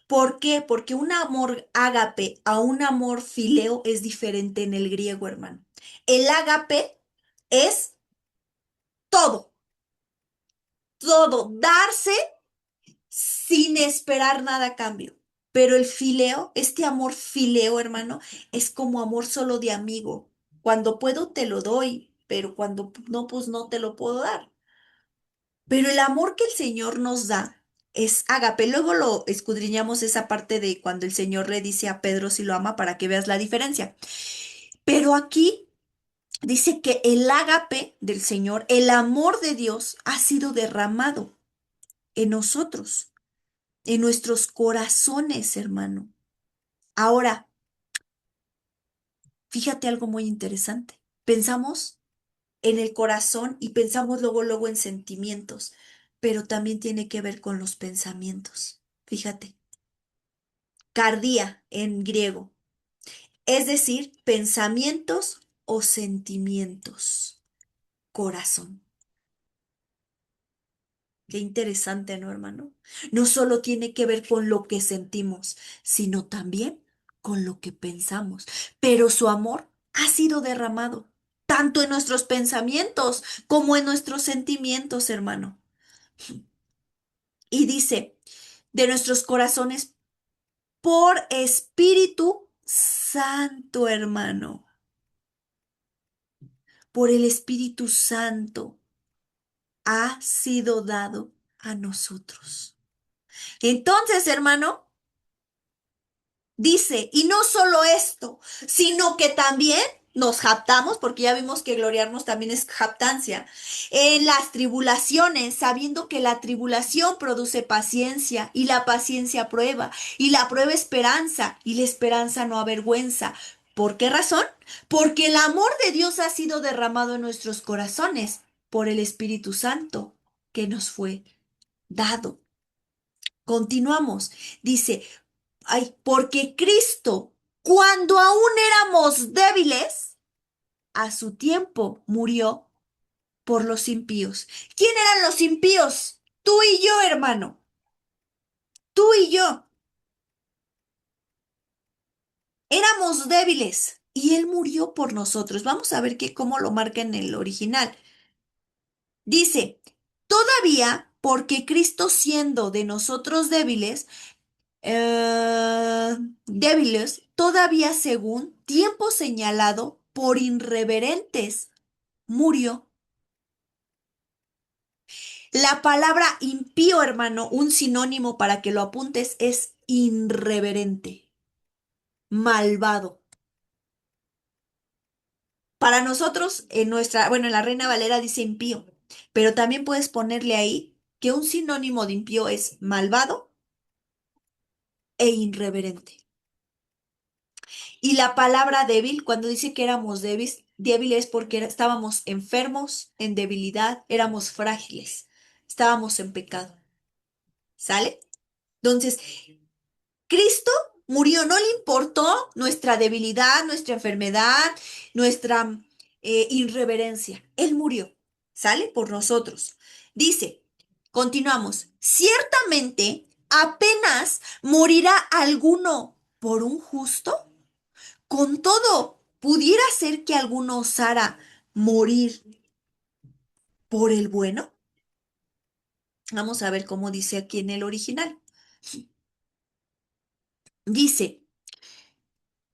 ¿Por qué? Porque un amor ágape a un amor fileo es diferente en el griego, hermano. El ágape es todo, todo, darse sin esperar nada a cambio. Pero el fileo, este amor fileo, hermano, es como amor solo de amigo. Cuando puedo te lo doy, pero cuando no, pues no te lo puedo dar. Pero el amor que el Señor nos da es ágape. Luego lo escudriñamos esa parte de cuando el Señor le dice a Pedro si lo ama para que veas la diferencia. Pero aquí dice que el ágape del Señor, el amor de Dios, ha sido derramado en nosotros, en nuestros corazones, hermano. Ahora, fíjate algo muy interesante. Pensamos en el corazón y pensamos luego en sentimientos, pero también tiene que ver con los pensamientos. Fíjate, cardía en griego, es decir, pensamientos o sentimientos, corazón. Qué interesante, ¿no, hermano? No solo tiene que ver con lo que sentimos, sino también con lo que pensamos. Pero su amor ha sido derramado tanto en nuestros pensamientos como en nuestros sentimientos, hermano. Y dice, de nuestros corazones por Espíritu Santo, hermano, por el Espíritu Santo ha sido dado a nosotros. Entonces, hermano, dice, y no solo esto, sino que también nos jactamos, porque ya vimos que gloriarnos también es jactancia, en las tribulaciones, sabiendo que la tribulación produce paciencia y la paciencia prueba y la prueba esperanza y la esperanza no avergüenza. ¿Por qué razón? Porque el amor de Dios ha sido derramado en nuestros corazones por el Espíritu Santo que nos fue dado. Continuamos. Dice, ay, porque Cristo, cuando aún éramos débiles, a su tiempo murió por los impíos. ¿Quién eran los impíos? Tú y yo, hermano. Tú y yo. Éramos débiles y Él murió por nosotros. Vamos a ver cómo lo marca en el original. Dice, todavía porque Cristo siendo de nosotros débiles, débiles, todavía según tiempo señalado por irreverentes, murió. La palabra impío, hermano, un sinónimo para que lo apuntes es irreverente, malvado. Para nosotros, bueno, en la Reina Valera dice impío, pero también puedes ponerle ahí que un sinónimo de impío es malvado e irreverente. Y la palabra débil, cuando dice que éramos débiles porque estábamos enfermos, en debilidad, éramos frágiles, estábamos en pecado. ¿Sale? Entonces, Cristo murió, no le importó nuestra debilidad, nuestra enfermedad, nuestra irreverencia. Él murió, ¿sale? Por nosotros. Dice, continuamos, ciertamente apenas morirá alguno por un justo. Con todo, ¿pudiera ser que alguno osara morir por el bueno? Vamos a ver cómo dice aquí en el original. Dice,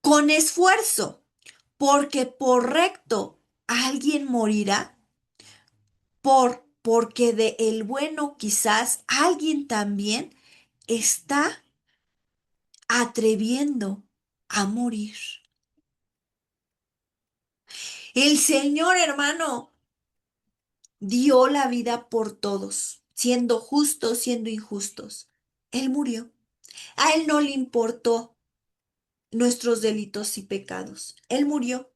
con esfuerzo, porque por recto alguien morirá, porque de el bueno quizás alguien también está atreviendo a morir. El Señor, hermano, dio la vida por todos, siendo justos, siendo injustos. Él murió. A él no le importó nuestros delitos y pecados. Él murió.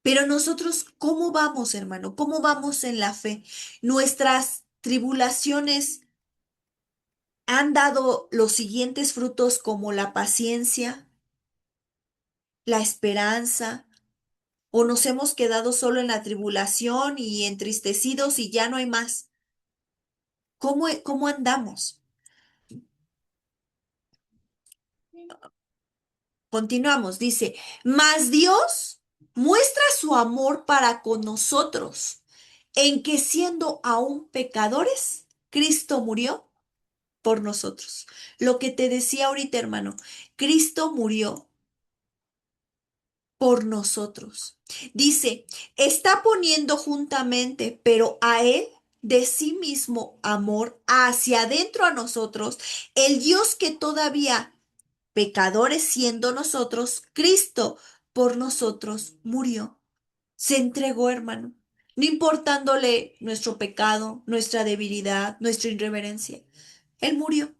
Pero nosotros, ¿cómo vamos, hermano? ¿Cómo vamos en la fe? Nuestras tribulaciones han dado los siguientes frutos como la paciencia, la esperanza, o nos hemos quedado solo en la tribulación y entristecidos y ya no hay más. ¿Cómo andamos? Continuamos, dice, mas Dios muestra su amor para con nosotros, en que siendo aún pecadores, Cristo murió por nosotros. Lo que te decía ahorita, hermano, Cristo murió por nosotros. Dice, está poniendo juntamente, pero a Él de sí mismo amor hacia adentro a nosotros, el Dios que todavía pecadores siendo nosotros, Cristo por nosotros murió. Se entregó, hermano, no importándole nuestro pecado, nuestra debilidad, nuestra irreverencia. Él murió,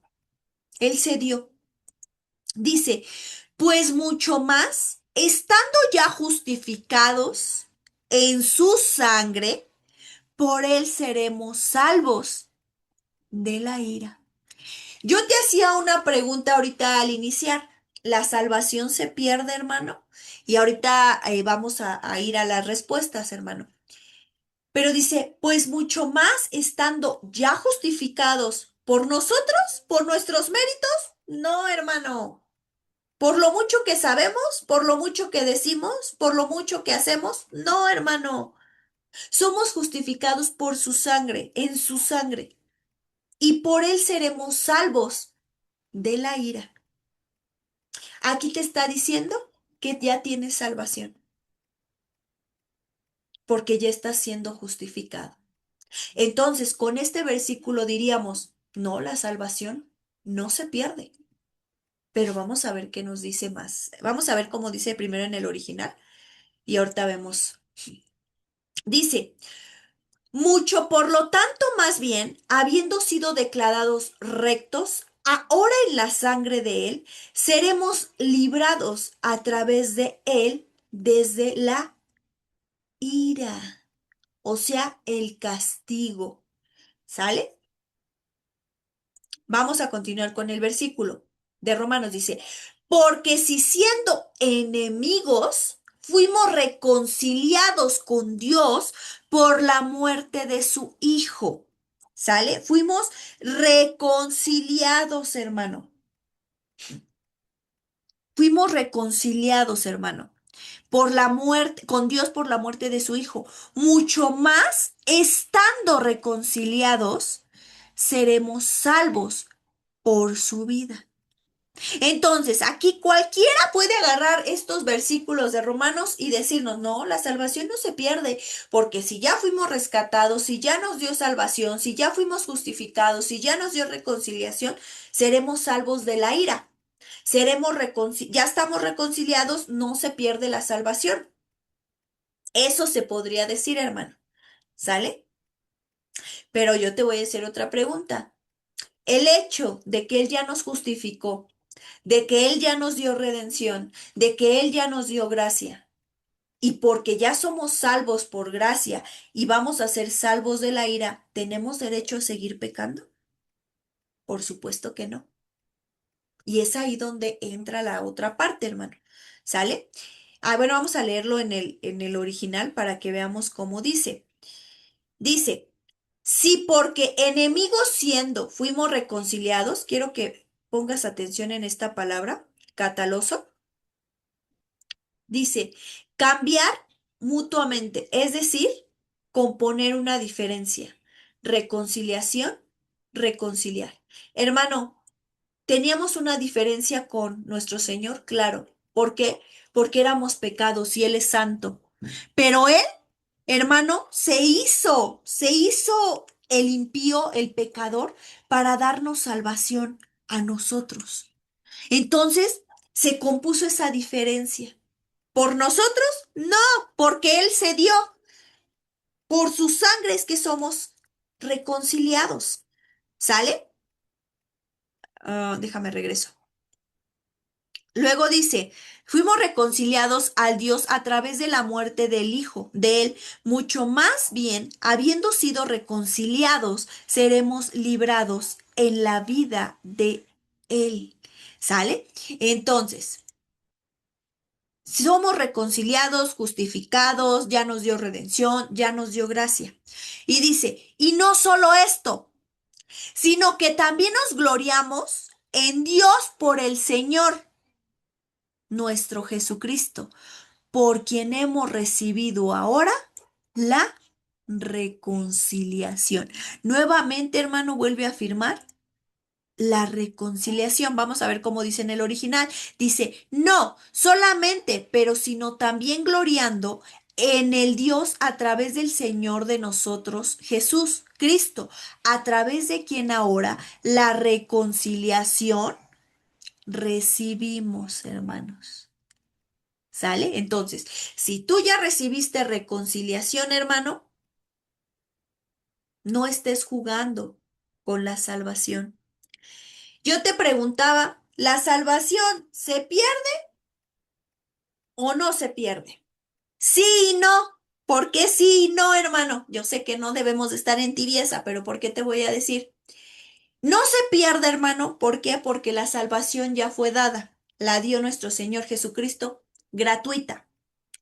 Él se dio. Dice, pues mucho más, estando ya justificados en su sangre, por Él seremos salvos de la ira. Yo te hacía una pregunta ahorita al iniciar. ¿La salvación se pierde, hermano? Y ahorita vamos a ir a las respuestas, hermano. Pero dice, pues mucho más estando ya justificados por nosotros, por nuestros méritos. No, hermano. Por lo mucho que sabemos, por lo mucho que decimos, por lo mucho que hacemos. No, hermano. Somos justificados por su sangre, en su sangre. Y por él seremos salvos de la ira. Aquí te está diciendo que ya tienes salvación, porque ya estás siendo justificado. Entonces, con este versículo diríamos, no, la salvación no se pierde. pero vamos a ver qué nos dice más. Vamos a ver cómo dice primero en el original y ahorita vemos. Dice, mucho por lo tanto, más bien, habiendo sido declarados rectos, ahora en la sangre de Él, seremos librados a través de Él desde la ira, o sea, el castigo. ¿Sale? Vamos a continuar con el versículo de Romanos. Dice, porque si siendo enemigos, fuimos reconciliados con Dios por la muerte de su Hijo. ¿Sale? Fuimos reconciliados, hermano. Fuimos reconciliados, hermano, por la muerte, con Dios por la muerte de su Hijo. Mucho más, estando reconciliados, seremos salvos por su vida. Entonces, aquí cualquiera puede agarrar estos versículos de Romanos y decirnos, no, la salvación no se pierde, porque si ya fuimos rescatados, si ya nos dio salvación, si ya fuimos justificados, si ya nos dio reconciliación, seremos salvos de la ira. Ya estamos reconciliados, no se pierde la salvación. Eso se podría decir, hermano. ¿Sale? Pero yo te voy a hacer otra pregunta. El hecho de que Él ya nos justificó, de que Él ya nos dio redención, de que Él ya nos dio gracia, y porque ya somos salvos por gracia y vamos a ser salvos de la ira, ¿tenemos derecho a seguir pecando? Por supuesto que no. Y es ahí donde entra la otra parte, hermano. ¿Sale? Bueno, vamos a leerlo en el original para que veamos cómo dice. Dice, si porque enemigos siendo fuimos reconciliados, quiero que pongas atención en esta palabra, cataloso, dice, cambiar mutuamente, es decir, componer una diferencia. Reconciliación, reconciliar. Hermano, teníamos una diferencia con nuestro Señor, claro. ¿Por qué? Porque éramos pecados y Él es santo. Pero Él, hermano, se hizo el impío, el pecador, para darnos salvación a nosotros. Entonces, se compuso esa diferencia. ¿Por nosotros? No, porque Él se dio. Por su sangre es que somos reconciliados. ¿Sale? Déjame regreso. Luego dice, fuimos reconciliados al Dios a través de la muerte del Hijo, de Él. Mucho más bien, habiendo sido reconciliados, seremos librados en la vida de Él. ¿Sale? Entonces, somos reconciliados, justificados, ya nos dio redención, ya nos dio gracia. Y dice, y no solo esto, sino que también nos gloriamos en Dios por el Señor nuestro Jesucristo, por quien hemos recibido ahora la reconciliación. Nuevamente, hermano, vuelve a afirmar la reconciliación. Vamos a ver cómo dice en el original. Dice, no solamente, pero sino también gloriando en el Dios a través del Señor de nosotros, Jesús, Cristo, a través de quien ahora la reconciliación recibimos, hermanos. ¿Sale? Entonces, si tú ya recibiste reconciliación, hermano, no estés jugando con la salvación. Yo te preguntaba, ¿la salvación se pierde o no se pierde? Sí y no. ¿Por qué sí y no, hermano? Yo sé que no debemos de estar en tibieza, pero ¿por qué te voy a decir? No se pierde, hermano. ¿Por qué? Porque la salvación ya fue dada. La dio nuestro Señor Jesucristo gratuita.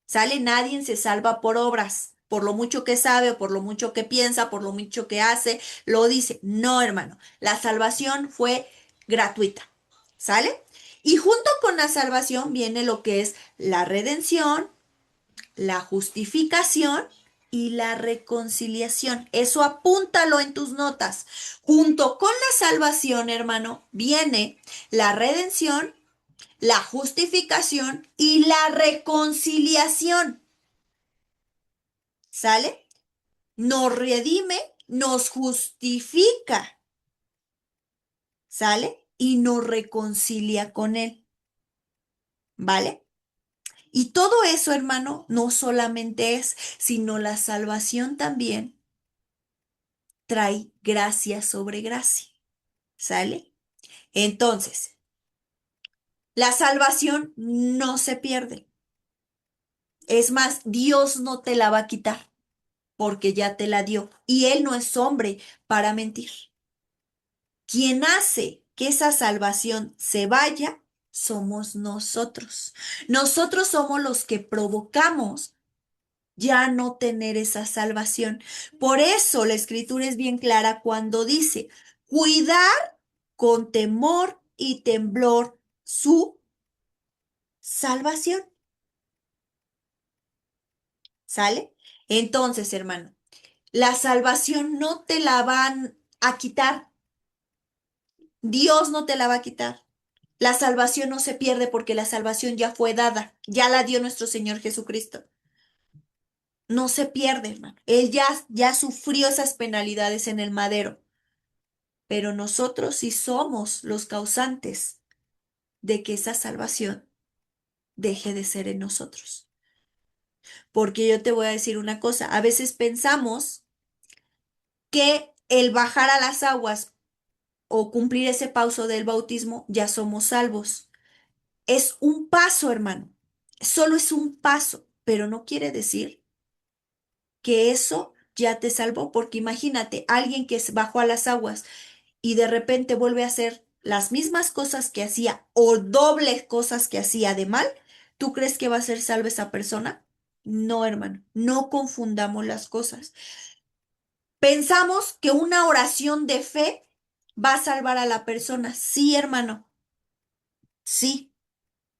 ¿Sale? Nadie se salva por obras, por lo mucho que sabe, o por lo mucho que piensa, por lo mucho que hace, lo dice. No, hermano, la salvación fue gratuita. ¿Sale? Y junto con la salvación viene lo que es la redención, la justificación y la reconciliación. Eso apúntalo en tus notas. Junto con la salvación, hermano, viene la redención, la justificación y la reconciliación. ¿Sale? Nos redime, nos justifica. ¿Sale? y nos reconcilia con Él, ¿vale? Y todo eso, hermano, no solamente es, sino la salvación también trae gracia sobre gracia, ¿sale? Entonces, la salvación no se pierde. Es más, Dios no te la va a quitar porque ya te la dio. Y Él no es hombre para mentir. Quien hace que esa salvación se vaya somos nosotros. Nosotros somos los que provocamos ya no tener esa salvación. Por eso la escritura es bien clara cuando dice, cuidar con temor y temblor su salvación. ¿Sale? Entonces, hermano, la salvación no te la van a quitar. Dios no te la va a quitar. La salvación no se pierde porque la salvación ya fue dada, ya la dio nuestro Señor Jesucristo. No se pierde, hermano. Él ya sufrió esas penalidades en el madero, pero nosotros sí somos los causantes de que esa salvación deje de ser en nosotros. Porque yo te voy a decir una cosa, a veces pensamos que el bajar a las aguas o cumplir ese paso del bautismo ya somos salvos. Es un paso, hermano. Solo es un paso, pero no quiere decir que eso ya te salvó, porque imagínate, alguien que bajó a las aguas y de repente vuelve a hacer las mismas cosas que hacía o dobles cosas que hacía de mal, ¿tú crees que va a ser salva esa persona? No, hermano, no confundamos las cosas. Pensamos que una oración de fe va a salvar a la persona. Sí, hermano, sí,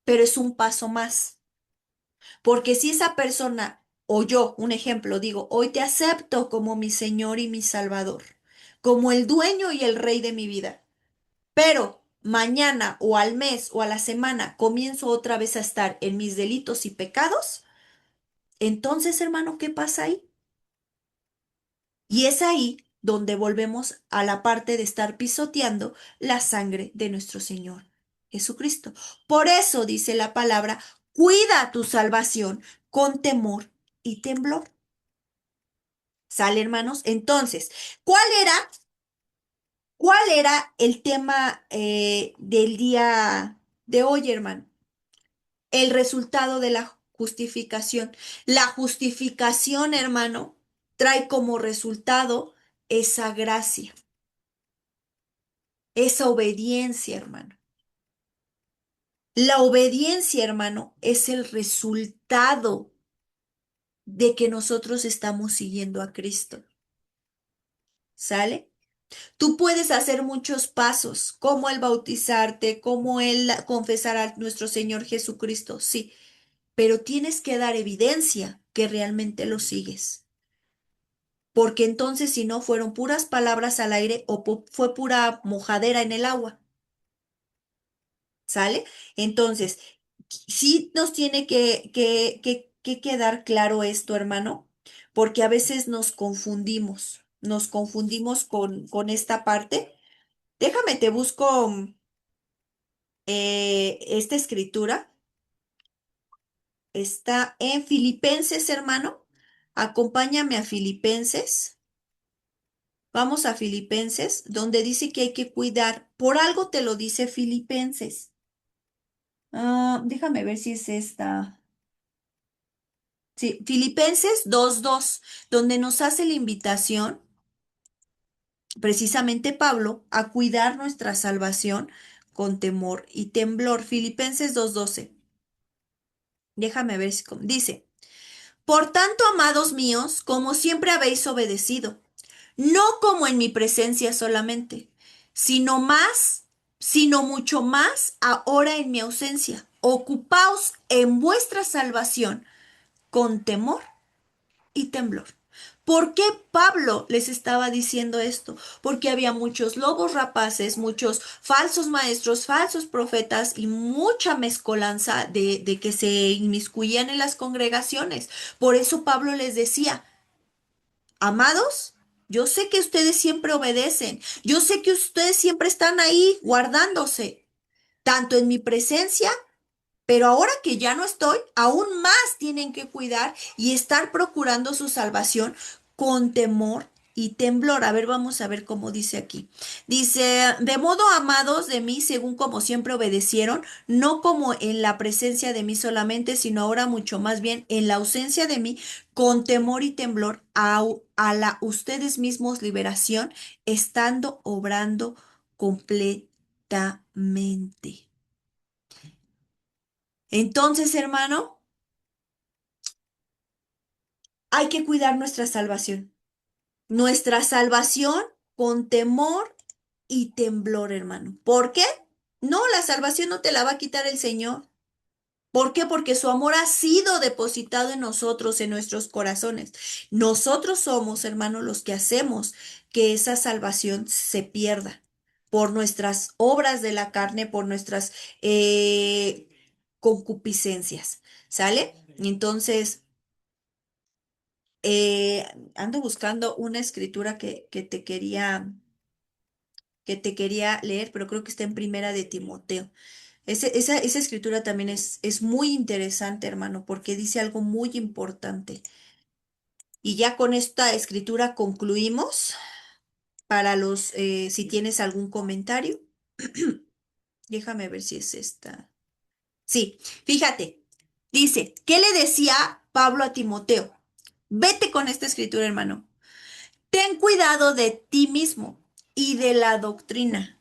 pero es un paso más. Porque si esa persona o yo, un ejemplo, digo, hoy te acepto como mi Señor y mi Salvador, como el dueño y el rey de mi vida, pero mañana o al mes o a la semana comienzo otra vez a estar en mis delitos y pecados, entonces, hermano, ¿qué pasa ahí? Y es ahí donde volvemos a la parte de estar pisoteando la sangre de nuestro Señor Jesucristo. Por eso dice la palabra, cuida tu salvación con temor y temblor. ¿Sale, hermanos? Entonces, ¿cuál era, cuál era el tema del día de hoy, hermano? El resultado de la justificación. La justificación, hermano, trae como resultado esa gracia, esa obediencia, hermano. La obediencia, hermano, es el resultado de que nosotros estamos siguiendo a Cristo. ¿Sale? Tú puedes hacer muchos pasos, como el bautizarte, como el confesar a nuestro Señor Jesucristo, sí, pero tienes que dar evidencia que realmente lo sigues. Porque entonces si no fueron puras palabras al aire o fue pura mojadera en el agua, ¿sale? Entonces, sí nos tiene que quedar claro esto, hermano, porque a veces nos confundimos con esta parte. Déjame, te busco esta escritura. Está en Filipenses, hermano. Acompáñame a Filipenses. Vamos a Filipenses, donde dice que hay que cuidar. Por algo te lo dice Filipenses. Déjame ver si es esta. Sí, Filipenses 2:2, donde nos hace la invitación, precisamente Pablo, a cuidar nuestra salvación con temor y temblor. Filipenses 2:12. Déjame ver si dice. Por tanto, amados míos, como siempre habéis obedecido, no como en mi presencia solamente, sino más, sino mucho más ahora en mi ausencia. Ocupaos en vuestra salvación con temor y temblor. ¿Por qué Pablo les estaba diciendo esto? Porque había muchos lobos rapaces, muchos falsos maestros, falsos profetas y mucha mezcolanza de que se inmiscuían en las congregaciones. Por eso Pablo les decía, amados, Yo sé que ustedes siempre obedecen. Yo sé que ustedes siempre están ahí guardándose, tanto en mi presencia, pero ahora que ya no estoy, aún más tienen que cuidar y estar procurando su salvación con temor y temblor. A ver, vamos a ver cómo dice aquí. Dice, de modo amados de mí, según como siempre obedecieron, no como en la presencia de mí solamente, sino ahora mucho más bien en la ausencia de mí, con temor y temblor, a la ustedes mismos liberación, estando obrando completamente. Entonces, hermano, hay que cuidar nuestra salvación. Nuestra salvación con temor y temblor, hermano. ¿Por qué? No, la salvación no te la va a quitar el Señor. ¿Por qué? Porque su amor ha sido depositado en nosotros, en nuestros corazones. Nosotros somos, hermano, los que hacemos que esa salvación se pierda por nuestras obras de la carne, por nuestras concupiscencias. ¿Sale? Entonces, Eh, ando buscando una escritura que te quería leer, pero creo que está en Primera de Timoteo. Esa escritura también es muy interesante, hermano, porque dice algo muy importante. Y ya con esta escritura concluimos. Para si tienes algún comentario, déjame ver si es esta. Sí, fíjate, dice, ¿qué le decía Pablo a Timoteo? Vete con esta escritura, hermano. Ten cuidado de ti mismo y de la doctrina.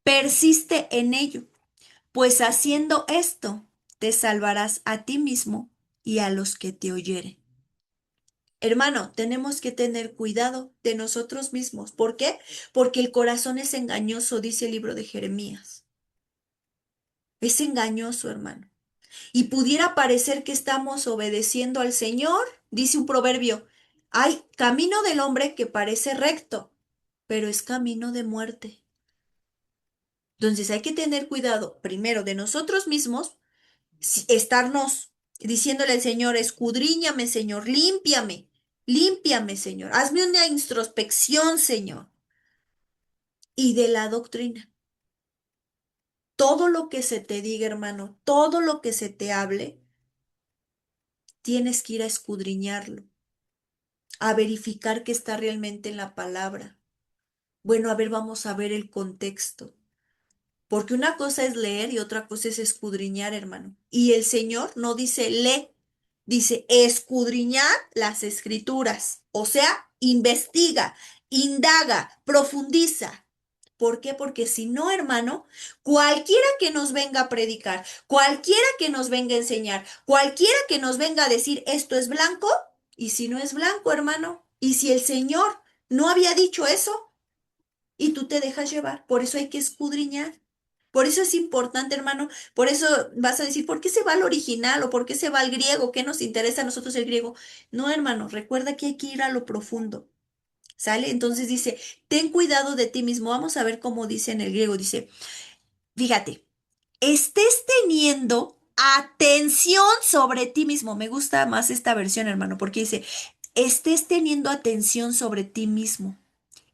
Persiste en ello, pues haciendo esto te salvarás a ti mismo y a los que te oyeren. Hermano, tenemos que tener cuidado de nosotros mismos. ¿Por qué? Porque el corazón es engañoso, dice el libro de Jeremías. Es engañoso, hermano. Y pudiera parecer que estamos obedeciendo al Señor, dice un proverbio. Hay camino del hombre que parece recto, pero es camino de muerte. Entonces hay que tener cuidado primero de nosotros mismos, estarnos diciéndole al Señor, escudriñame, Señor, límpiame, límpiame, Señor, hazme una introspección, Señor, y de la doctrina. Todo lo que se te diga, hermano, todo lo que se te hable, tienes que ir a escudriñarlo, a verificar que está realmente en la palabra. Bueno, a ver, vamos a ver el contexto. Porque una cosa es leer y otra cosa es escudriñar, hermano. Y el Señor no dice lee, dice escudriñar las escrituras. O sea, investiga, indaga, profundiza. ¿Por qué? Porque si no, hermano, cualquiera que nos venga a predicar, cualquiera que nos venga a enseñar, cualquiera que nos venga a decir esto es blanco, y si no es blanco, hermano, y si el Señor no había dicho eso, y tú te dejas llevar. Por eso hay que escudriñar. Por eso es importante, hermano. Por eso vas a decir, ¿por qué se va al original o por qué se va al griego? ¿Qué nos interesa a nosotros el griego? No, hermano, recuerda que hay que ir a lo profundo. ¿Sale? Entonces dice, ten cuidado de ti mismo. Vamos a ver cómo dice en el griego. Dice, fíjate, estés teniendo atención sobre ti mismo. Me gusta más esta versión, hermano, porque dice, estés teniendo atención sobre ti mismo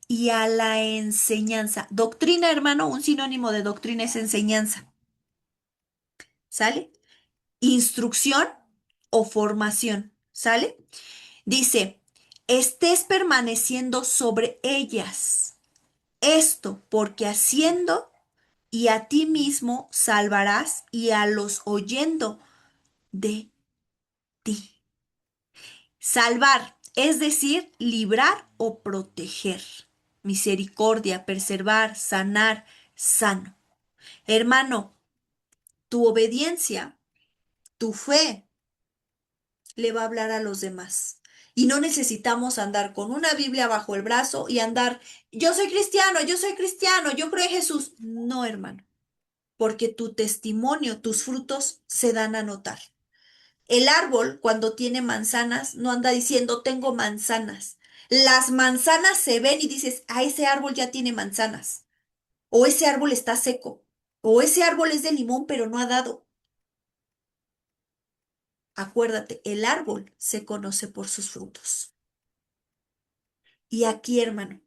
y a la enseñanza. Doctrina, hermano, un sinónimo de doctrina es enseñanza. ¿Sale? Instrucción o formación. ¿Sale? Dice, estés permaneciendo sobre ellas. Esto porque haciendo y a ti mismo salvarás y a los oyendo de ti. Salvar, es decir, librar o proteger. Misericordia, preservar, sanar, sano. Hermano, tu obediencia, tu fe le va a hablar a los demás. Y no necesitamos andar con una Biblia bajo el brazo y andar, yo soy cristiano, yo creo en Jesús. No, hermano, porque tu testimonio, tus frutos se dan a notar. El árbol, cuando tiene manzanas, no anda diciendo, tengo manzanas. Las manzanas se ven y dices, ah, ese árbol ya tiene manzanas. O ese árbol está seco. O ese árbol es de limón, pero no ha dado. Acuérdate, el árbol se conoce por sus frutos. Y aquí, hermano,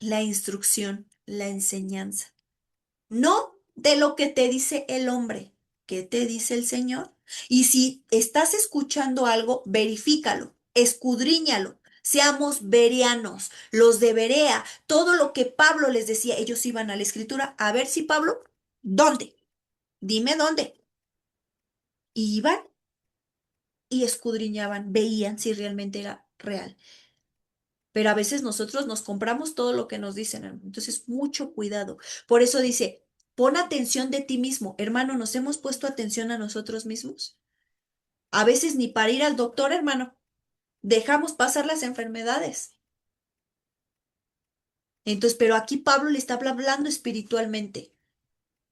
la instrucción, la enseñanza. No de lo que te dice el hombre, ¿qué te dice el Señor? Y si estás escuchando algo, verifícalo, escudriñalo. Seamos bereanos, los de Berea, todo lo que Pablo les decía, ellos iban a la escritura a ver si Pablo, ¿dónde? Dime dónde. Y iban y escudriñaban, veían si realmente era real. Pero a veces nosotros nos compramos todo lo que nos dicen, hermano. Entonces, mucho cuidado. Por eso dice, pon atención de ti mismo. Hermano, ¿nos hemos puesto atención a nosotros mismos? A veces ni para ir al doctor, hermano. Dejamos pasar las enfermedades. Entonces, pero aquí Pablo le está hablando espiritualmente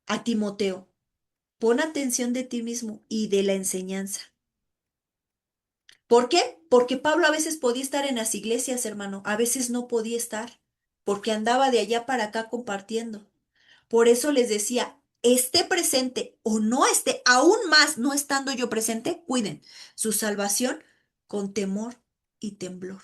a Timoteo. Pon atención de ti mismo y de la enseñanza. ¿Por qué? Porque Pablo a veces podía estar en las iglesias, hermano. A veces no podía estar, porque andaba de allá para acá compartiendo. Por eso les decía, esté presente o no esté, aún más no estando yo presente, cuiden su salvación con temor y temblor.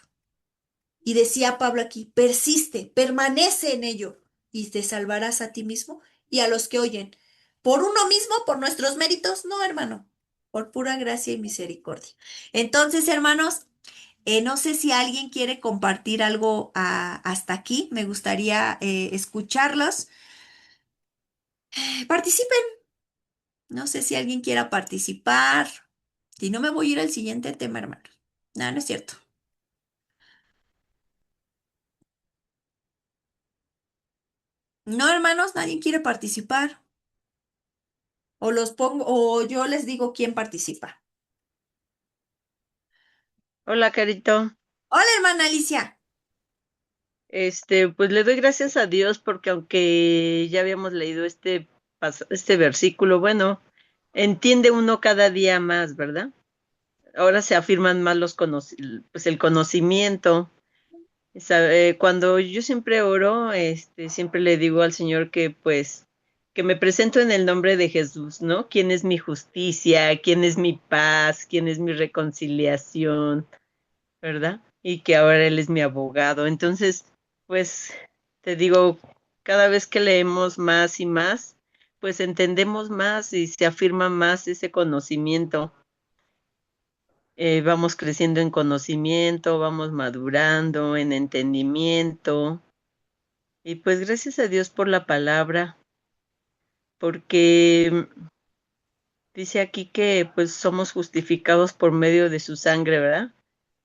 Y decía Pablo aquí, persiste, permanece en ello y te salvarás a ti mismo y a los que oyen. Por uno mismo, por nuestros méritos, no, hermano, por pura gracia y misericordia. Entonces, hermanos, no sé si alguien quiere compartir algo hasta aquí. Me gustaría escucharlos. Participen. No sé si alguien quiera participar. Si no, me voy a ir al siguiente tema, hermano. No, no es cierto. No, hermanos, nadie quiere participar. O los pongo, o yo les digo quién participa. Hola, Carito. Hola, hermana Alicia. Pues le doy gracias a Dios porque aunque ya habíamos leído este versículo, bueno, entiende uno cada día más, ¿verdad? Ahora se afirman más pues el conocimiento. Cuando yo siempre oro, siempre le digo al Señor que pues que me presento en el nombre de Jesús, ¿no? ¿Quién es mi justicia? ¿Quién es mi paz? ¿Quién es mi reconciliación? ¿Verdad? Y que ahora él es mi abogado. Entonces, pues te digo, cada vez que leemos más y más, pues entendemos más y se afirma más ese conocimiento. Vamos creciendo en conocimiento, vamos madurando en entendimiento. Y pues gracias a Dios por la palabra, porque dice aquí que pues somos justificados por medio de su sangre, ¿verdad?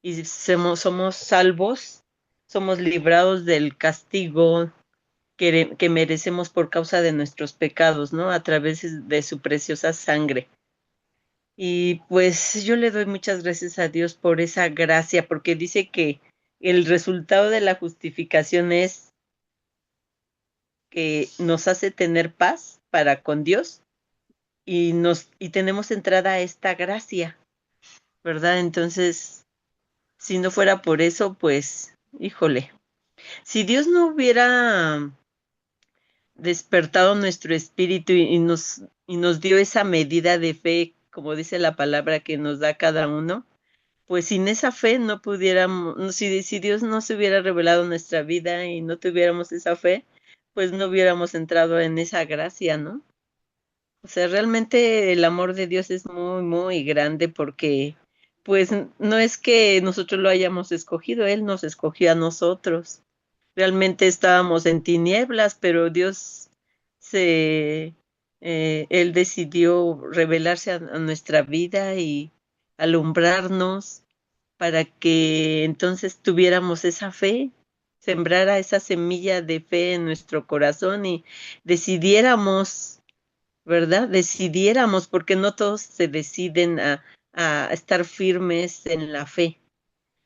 Y somos salvos, somos librados del castigo que merecemos por causa de nuestros pecados, ¿no? A través de su preciosa sangre. Y pues yo le doy muchas gracias a Dios por esa gracia, porque dice que el resultado de la justificación es que nos hace tener paz para con Dios y tenemos entrada a esta gracia, ¿verdad? Entonces, si no fuera por eso, pues, híjole, si Dios no hubiera despertado nuestro espíritu y nos dio esa medida de fe, como dice la palabra que nos da cada uno, pues sin esa fe no pudiéramos, si Dios no se hubiera revelado en nuestra vida y no tuviéramos esa fe, pues no hubiéramos entrado en esa gracia, ¿no? O sea, realmente el amor de Dios es muy, muy grande porque, pues, no es que nosotros lo hayamos escogido, Él nos escogió a nosotros. Realmente estábamos en tinieblas, pero se, Él decidió revelarse a nuestra vida y alumbrarnos para que entonces tuviéramos esa fe, sembrara esa semilla de fe en nuestro corazón y decidiéramos, ¿verdad? Decidiéramos, porque no todos se deciden a estar firmes en la fe,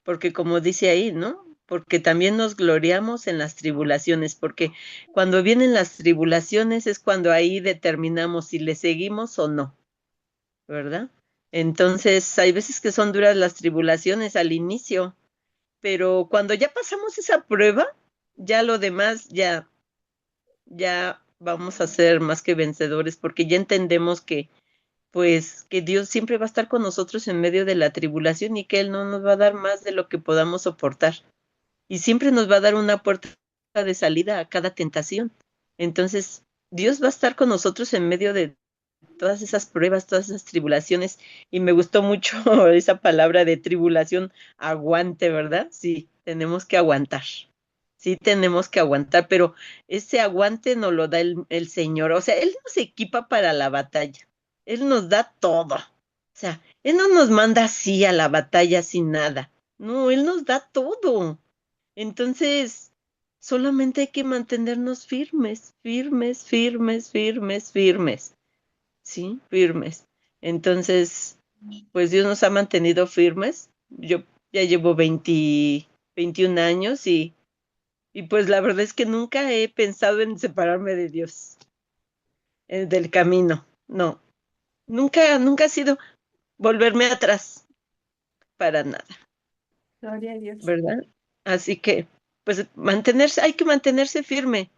porque como dice ahí, ¿no? Porque también nos gloriamos en las tribulaciones, porque cuando vienen las tribulaciones es cuando ahí determinamos si le seguimos o no, ¿verdad? Entonces, hay veces que son duras las tribulaciones al inicio, pero cuando ya pasamos esa prueba, ya lo demás ya vamos a ser más que vencedores, porque ya entendemos que pues que Dios siempre va a estar con nosotros en medio de la tribulación y que Él no nos va a dar más de lo que podamos soportar. y siempre nos va a dar una puerta de salida a cada tentación. Entonces, Dios va a estar con nosotros en medio de todas esas pruebas, todas esas tribulaciones. Y me gustó mucho esa palabra de tribulación, aguante, ¿verdad? Sí, tenemos que aguantar. Sí, tenemos que aguantar, pero ese aguante nos lo da el Señor. O sea, Él nos equipa para la batalla. Él nos da todo. O sea, Él no nos manda así a la batalla sin nada. No, Él nos da todo. Entonces, solamente hay que mantenernos firmes, firmes, firmes, firmes, firmes. Sí, firmes. Entonces, pues Dios nos ha mantenido firmes. Yo ya llevo 21 años y pues la verdad es que nunca he pensado en separarme de Dios, del camino. No, nunca ha sido volverme atrás para nada, Gloria a Dios. ¿verdad? Así que, pues mantenerse, hay que mantenerse firme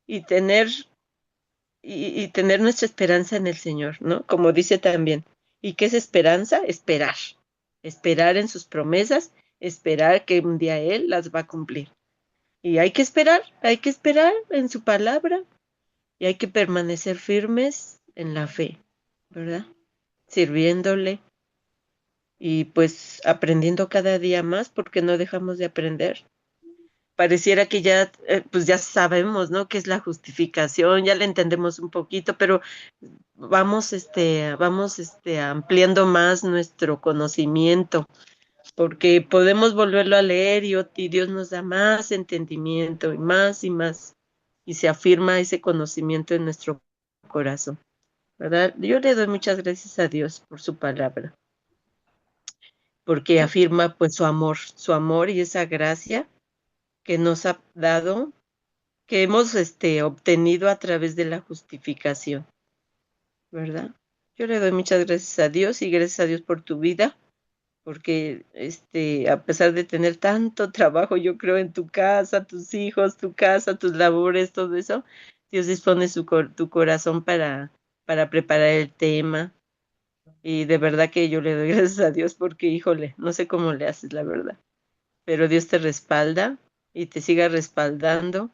y y tener nuestra esperanza en el Señor, ¿no? Como dice también. ¿Y qué es esperanza? Esperar. Esperar en sus promesas, esperar que un día Él las va a cumplir. Y hay que esperar en su palabra y hay que permanecer firmes en la fe, ¿verdad? Sirviéndole y pues aprendiendo cada día más porque no dejamos de aprender. Pareciera que ya, pues ya sabemos, ¿no? Qué es la justificación, ya le entendemos un poquito, pero vamos, ampliando más nuestro conocimiento, porque podemos volverlo a leer y Dios nos da más entendimiento y más, y se afirma ese conocimiento en nuestro corazón, ¿verdad? Yo le doy muchas gracias a Dios por su palabra, porque afirma pues su amor y esa gracia que nos ha dado, que hemos obtenido a través de la justificación, ¿verdad? Yo le doy muchas gracias a Dios y gracias a Dios por tu vida, porque a pesar de tener tanto trabajo, yo creo en tu casa, tus hijos, tu casa, tus labores, todo eso, Dios dispone tu corazón para preparar el tema. Y de verdad que yo le doy gracias a Dios porque, híjole, no sé cómo le haces, la verdad, pero Dios te respalda y te siga respaldando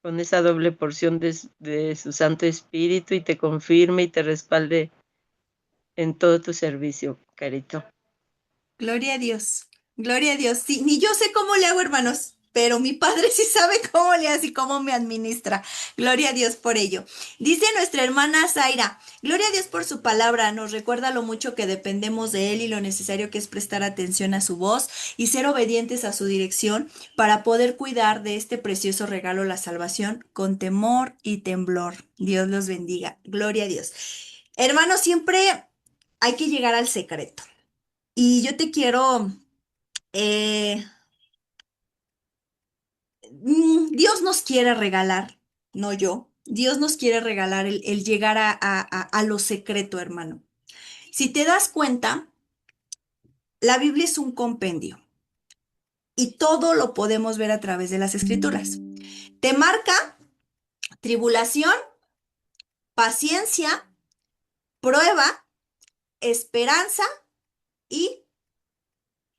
con esa doble porción de su Santo Espíritu y te confirme y te respalde en todo tu servicio, Carito. Gloria a Dios. Gloria a Dios. Sí, ni yo sé cómo le hago, hermanos, pero mi padre sí sabe cómo le hace y cómo me administra. Gloria a Dios por ello. Dice nuestra hermana Zaira, gloria a Dios por su palabra. Nos recuerda lo mucho que dependemos de Él y lo necesario que es prestar atención a su voz y ser obedientes a su dirección para poder cuidar de este precioso regalo, la salvación, con temor y temblor. Dios los bendiga. Gloria a Dios. Hermanos, siempre hay que llegar al secreto. Y yo te quiero, eh, Dios nos quiere regalar, no yo, Dios nos quiere regalar el llegar a lo secreto, hermano. Si te das cuenta, la Biblia es un compendio y todo lo podemos ver a través de las escrituras. Te marca tribulación, paciencia, prueba, esperanza y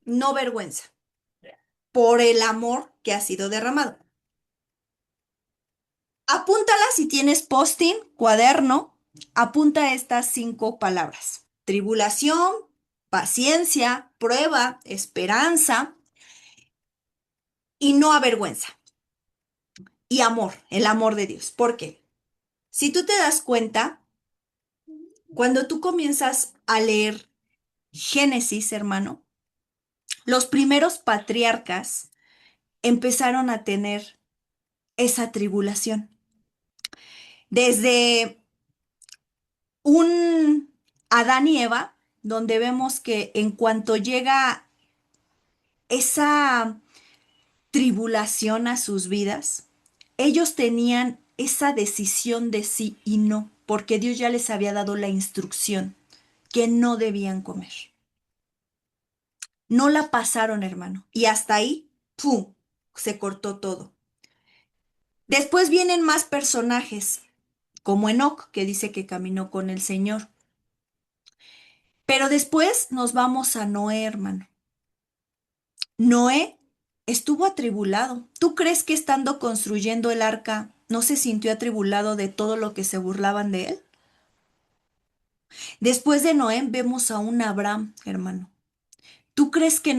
no vergüenza por el amor que ha sido derramado. Apúntala si tienes posting, cuaderno, apunta estas 5 palabras. Tribulación, paciencia, prueba, esperanza y no avergüenza. Y amor, el amor de Dios. ¿Por qué? Si tú te das cuenta, cuando tú comienzas a leer Génesis, hermano, los primeros patriarcas empezaron a tener esa tribulación. Desde un Adán y Eva, donde vemos que en cuanto llega esa tribulación a sus vidas, ellos tenían esa decisión de sí y no, porque Dios ya les había dado la instrucción que no debían comer. No la pasaron, hermano, y hasta ahí, ¡pum!, se cortó todo. Después vienen más personajes, como Enoc, que dice que caminó con el Señor. Pero después nos vamos a Noé, hermano. Noé estuvo atribulado. ¿Tú crees que estando construyendo el arca no se sintió atribulado de todo lo que se burlaban de él? Después de Noé vemos a un Abraham, hermano. ¿Tú crees que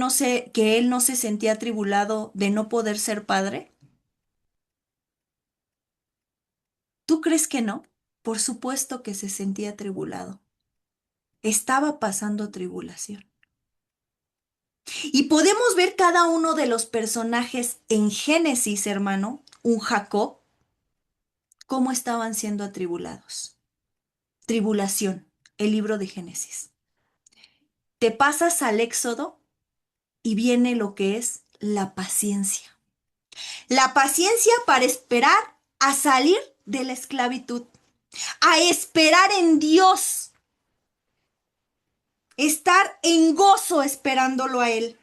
que él no se sentía atribulado de no poder ser padre? ¿Tú crees que no? Por supuesto que se sentía atribulado. Estaba pasando tribulación. Y podemos ver cada uno de los personajes en Génesis, hermano, un Jacob, cómo estaban siendo atribulados. Tribulación, el libro de Génesis. Te pasas al Éxodo y viene lo que es la paciencia. La paciencia para esperar a salir de la esclavitud, a esperar en Dios, estar en gozo esperándolo a Él.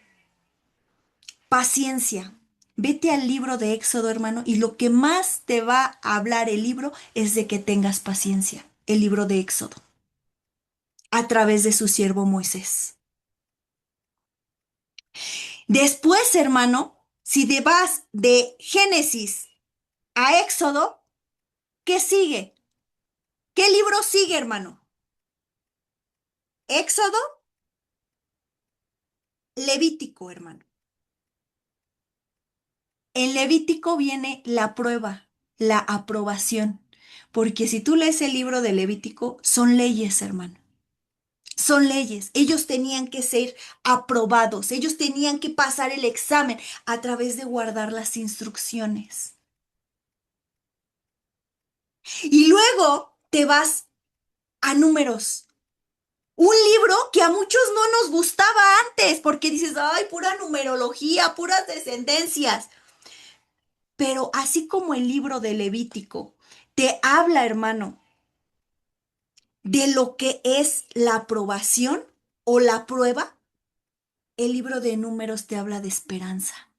Paciencia. Vete al libro de Éxodo, hermano, y lo que más te va a hablar el libro es de que tengas paciencia. El libro de Éxodo, a través de su siervo Moisés. Después, hermano, si te vas de Génesis a Éxodo, ¿qué sigue? ¿Qué libro sigue, hermano? Éxodo, Levítico, hermano. En Levítico viene la prueba, la aprobación, porque si tú lees el libro de Levítico, son leyes, hermano. Son leyes. Ellos tenían que ser aprobados, ellos tenían que pasar el examen a través de guardar las instrucciones. Y luego te vas a Números. Un libro que a muchos no nos gustaba antes, porque dices, ay, pura numerología, puras descendencias. Pero así como el libro de Levítico te habla, hermano, de lo que es la aprobación o la prueba, el libro de Números te habla de esperanza.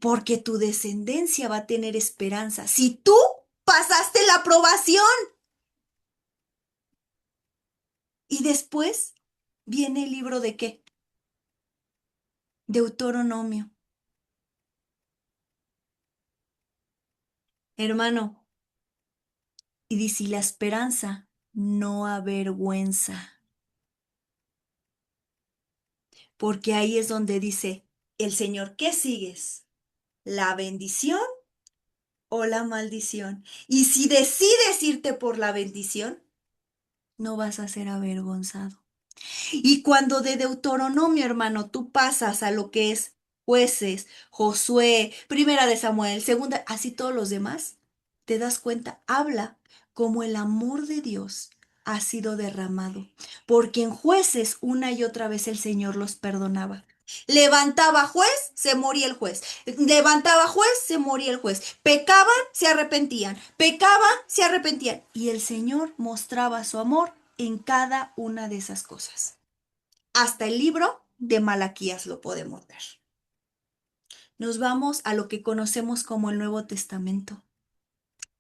Porque tu descendencia va a tener esperanza. Si tú pasaste la aprobación y después viene el libro de qué? Deuteronomio. Hermano, y dice, la esperanza no avergüenza, porque ahí es donde dice el Señor, ¿qué sigues? ¿La bendición o la maldición? Y si decides irte por la bendición, no vas a ser avergonzado. Y cuando de Deuteronomio, hermano, tú pasas a lo que es Jueces, Josué, Primera de Samuel, Segunda, así todos los demás, te das cuenta, habla como el amor de Dios ha sido derramado, porque en Jueces una y otra vez el Señor los perdonaba. Levantaba juez, se moría el juez. Levantaba juez, se moría el juez. Pecaban, se arrepentían. Pecaban, se arrepentían. Y el Señor mostraba su amor en cada una de esas cosas. Hasta el libro de Malaquías lo podemos ver. Nos vamos a lo que conocemos como el Nuevo Testamento.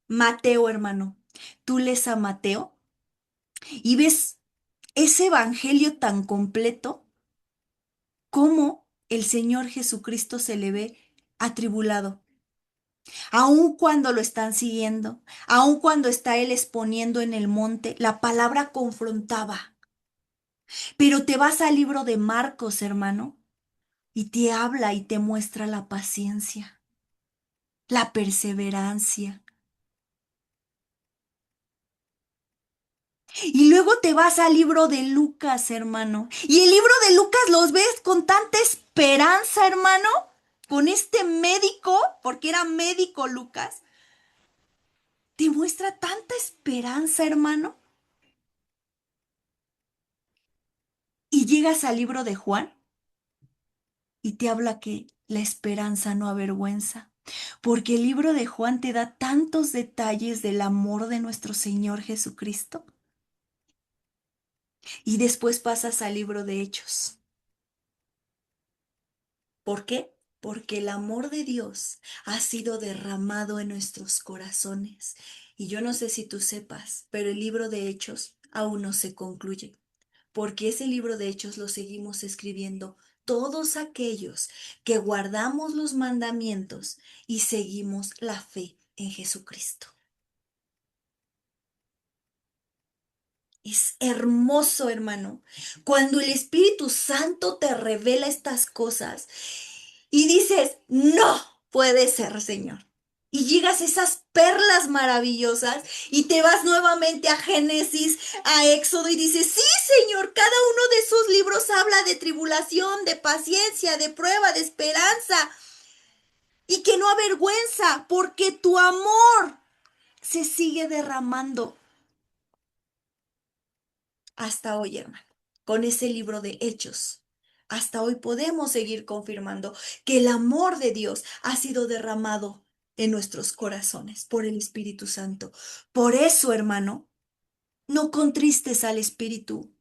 Mateo, hermano. Tú lees a Mateo y ves ese evangelio tan completo, cómo el Señor Jesucristo se le ve atribulado. Aun cuando lo están siguiendo, aun cuando está él exponiendo en el monte, la palabra confrontaba. Pero te vas al libro de Marcos, hermano, y te habla y te muestra la paciencia, la perseverancia. Y luego te vas al libro de Lucas, hermano. Y el libro de Lucas los ves con tanta esperanza, hermano, con este médico, porque era médico Lucas, te muestra tanta esperanza, hermano. Y llegas al libro de Juan y te habla que la esperanza no avergüenza. Porque el libro de Juan te da tantos detalles del amor de nuestro Señor Jesucristo. Y después pasas al libro de Hechos. ¿Por qué? Porque el amor de Dios ha sido derramado en nuestros corazones. Y yo no sé si tú sepas, pero el libro de Hechos aún no se concluye. porque ese libro de Hechos lo seguimos escribiendo todos aquellos que guardamos los mandamientos y seguimos la fe en Jesucristo. Es hermoso, hermano, cuando el Espíritu Santo te revela estas cosas y dices, no puede ser, Señor. Y llegas a esas perlas maravillosas y te vas nuevamente a Génesis, a Éxodo y dices, sí, Señor, cada uno de esos libros habla de tribulación, de paciencia, de prueba, de esperanza y que no avergüenza porque tu amor se sigue derramando hasta hoy, hermano, con ese libro de Hechos. Hasta hoy podemos seguir confirmando que el amor de Dios ha sido derramado en nuestros corazones por el Espíritu Santo. Por eso, hermano, no contristes al Espíritu.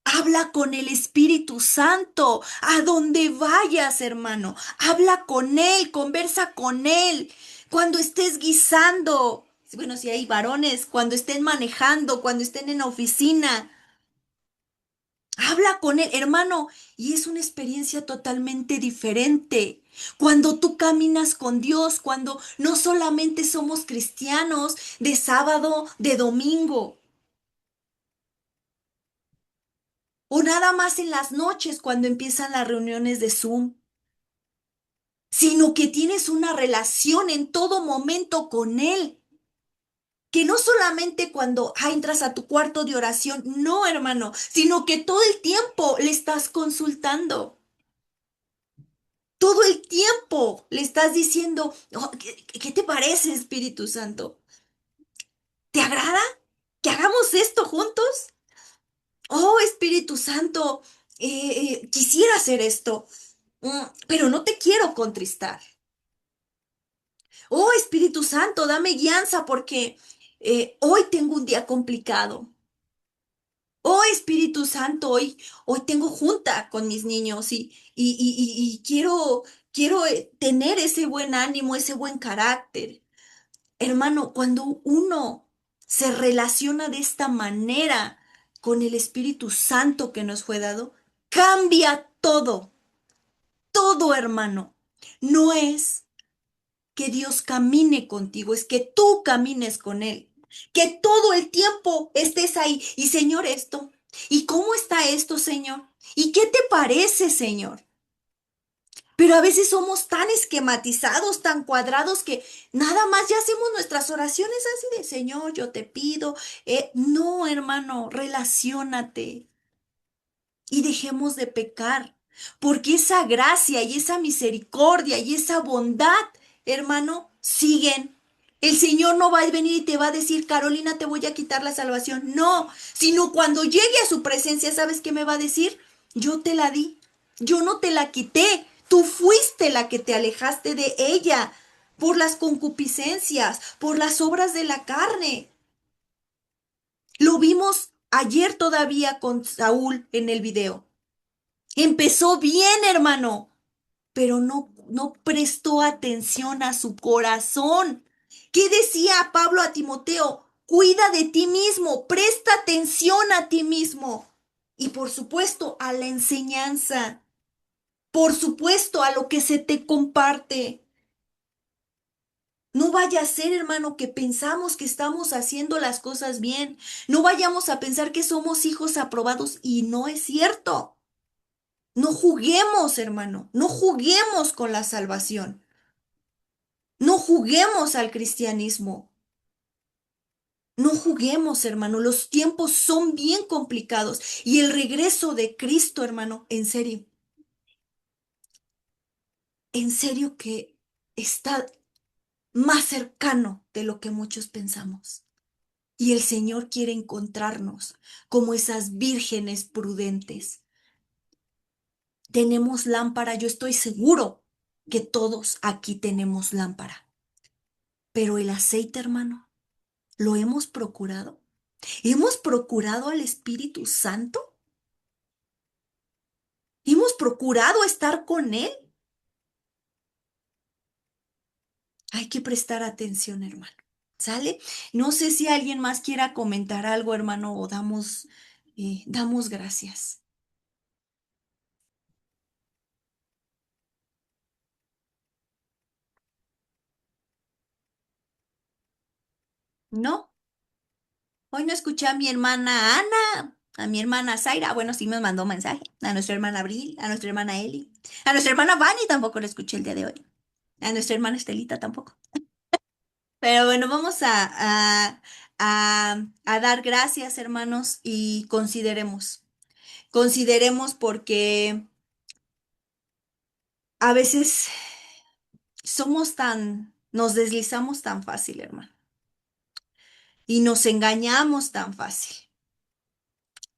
Habla con el Espíritu Santo a donde vayas, hermano. Habla con Él, conversa con Él. Cuando estés guisando, bueno, si hay varones, cuando estén manejando, cuando estén en la oficina. Habla con él, hermano, y es una experiencia totalmente diferente. Cuando tú caminas con Dios, cuando no solamente somos cristianos de sábado, de domingo, o nada más en las noches cuando empiezan las reuniones de Zoom, sino que tienes una relación en todo momento con Él. Que no solamente cuando entras a tu cuarto de oración, no, hermano, sino que todo el tiempo le estás consultando. Todo el tiempo le estás diciendo, "Oh, ¿qué te parece, Espíritu Santo? ¿Te agrada que hagamos esto juntos? Oh, Espíritu Santo, quisiera hacer esto, pero no te quiero contristar. Oh, Espíritu Santo, dame guianza porque hoy tengo un día complicado. Oh, Espíritu Santo, hoy tengo junta con mis niños y quiero tener ese buen ánimo, ese buen carácter. Hermano, cuando uno se relaciona de esta manera con el Espíritu Santo que nos fue dado, cambia todo, todo, hermano. No es que Dios camine contigo, es que tú camines con Él. Que todo el tiempo estés ahí. Y Señor, esto. ¿Y cómo está esto, Señor? ¿Y qué te parece, Señor? Pero a veces somos tan esquematizados, tan cuadrados que nada más ya hacemos nuestras oraciones así de Señor, yo te pido. No, hermano, relaciónate y dejemos de pecar, porque esa gracia y esa misericordia y esa bondad, hermano, siguen. El Señor no va a venir y te va a decir, Carolina, te voy a quitar la salvación. No, sino cuando llegue a su presencia, ¿sabes qué me va a decir? Yo te la di, yo no te la quité, tú fuiste la que te alejaste de ella por las concupiscencias, por las obras de la carne. Lo vimos ayer todavía con Saúl en el video. Empezó bien, hermano, pero no prestó atención a su corazón. ¿Qué decía Pablo a Timoteo? Cuida de ti mismo, presta atención a ti mismo. Y por supuesto a la enseñanza, por supuesto a lo que se te comparte. No vaya a ser, hermano, que pensamos que estamos haciendo las cosas bien. No vayamos a pensar que somos hijos aprobados y no es cierto. No juguemos, hermano, no juguemos con la salvación. No juguemos al cristianismo. No juguemos, hermano. Los tiempos son bien complicados y el regreso de Cristo, hermano, en serio que está más cercano de lo que muchos pensamos. Y el Señor quiere encontrarnos como esas vírgenes prudentes. Tenemos lámpara, yo estoy seguro que todos aquí tenemos lámpara. Pero el aceite, hermano, ¿lo hemos procurado? ¿Hemos procurado al Espíritu Santo? ¿Hemos procurado estar con Él? Hay que prestar atención, hermano. ¿Sale? No sé si alguien más quiera comentar algo, hermano, o damos gracias. ¿No? Hoy no escuché a mi hermana Ana, a mi hermana Zaira. Bueno, sí me mandó mensaje. A nuestra hermana Abril, a nuestra hermana Eli. A nuestra hermana Vani tampoco la escuché el día de hoy. A nuestra hermana Estelita tampoco. Pero bueno, vamos a dar gracias, hermanos, y consideremos. Consideremos porque a veces nos deslizamos tan fácil, hermano, y nos engañamos tan fácil.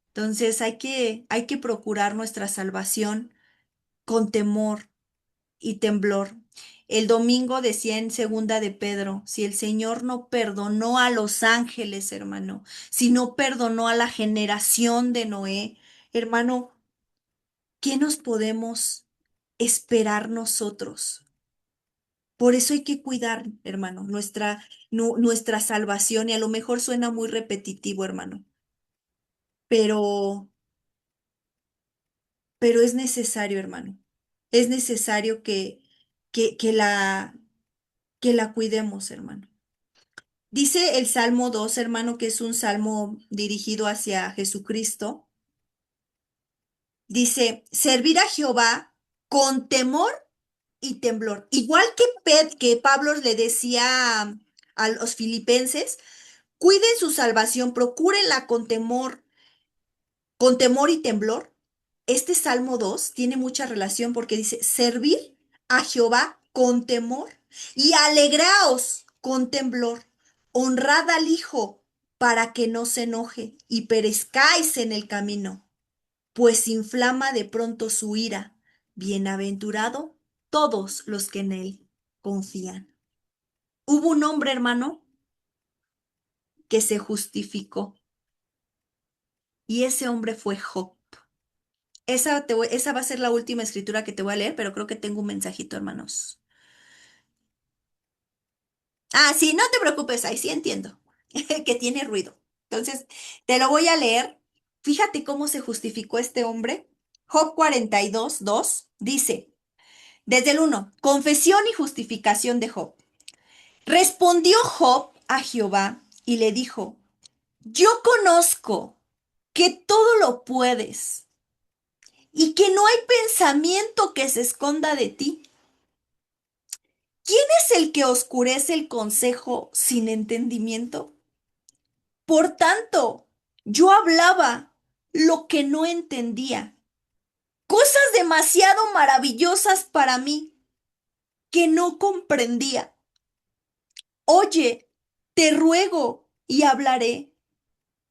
Entonces hay que procurar nuestra salvación con temor y temblor. El domingo decía en segunda de Pedro, si el Señor no perdonó a los ángeles, hermano, si no perdonó a la generación de Noé, hermano, ¿qué nos podemos esperar nosotros? Por eso hay que cuidar, hermano, nuestra salvación, y a lo mejor suena muy repetitivo, hermano, pero, pero es necesario, hermano. Es necesario que, que la, que la cuidemos, hermano. Dice el Salmo 2, hermano, que es un salmo dirigido hacia Jesucristo. Dice, servir a Jehová con temor y temblor. Igual que Pablo le decía a los filipenses, cuiden su salvación, procúrenla con temor y temblor. Este Salmo 2 tiene mucha relación porque dice, servir a Jehová con temor y alegraos con temblor. Honrad al Hijo para que no se enoje y perezcáis en el camino, pues inflama de pronto su ira. Bienaventurado todos los que en él confían. Hubo un hombre, hermano, que se justificó, y ese hombre fue Job. Esa va a ser la última escritura que te voy a leer, pero creo que tengo un mensajito, hermanos. Ah, sí, no te preocupes, ahí sí entiendo que tiene ruido. Entonces, te lo voy a leer. Fíjate cómo se justificó este hombre. Job 42, 2 dice, desde el 1, confesión y justificación de Job. Respondió Job a Jehová y le dijo, yo conozco que todo lo puedes y que no hay pensamiento que se esconda de ti. ¿Quién es el que oscurece el consejo sin entendimiento? Por tanto, yo hablaba lo que no entendía, cosas demasiado maravillosas para mí que no comprendía. Oye, te ruego y hablaré,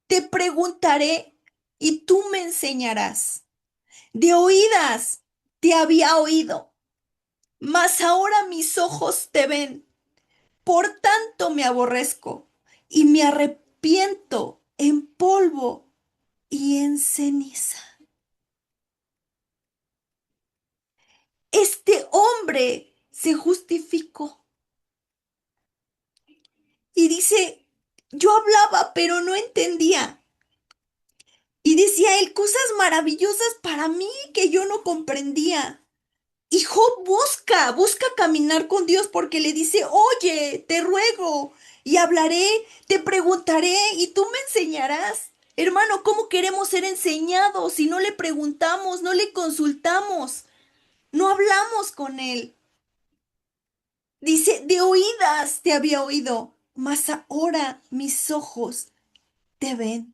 te preguntaré y tú me enseñarás. De oídas te había oído, mas ahora mis ojos te ven. Por tanto me aborrezco y me arrepiento en polvo y en ceniza. Este hombre se justificó y dice, yo hablaba pero no entendía. Y decía él cosas maravillosas para mí que yo no comprendía. Y Job busca caminar con Dios porque le dice, oye, te ruego y hablaré, te preguntaré y tú me enseñarás. Hermano, ¿cómo queremos ser enseñados si no le preguntamos, no le consultamos, no hablamos con él? Dice, de oídas te había oído, mas ahora mis ojos te ven.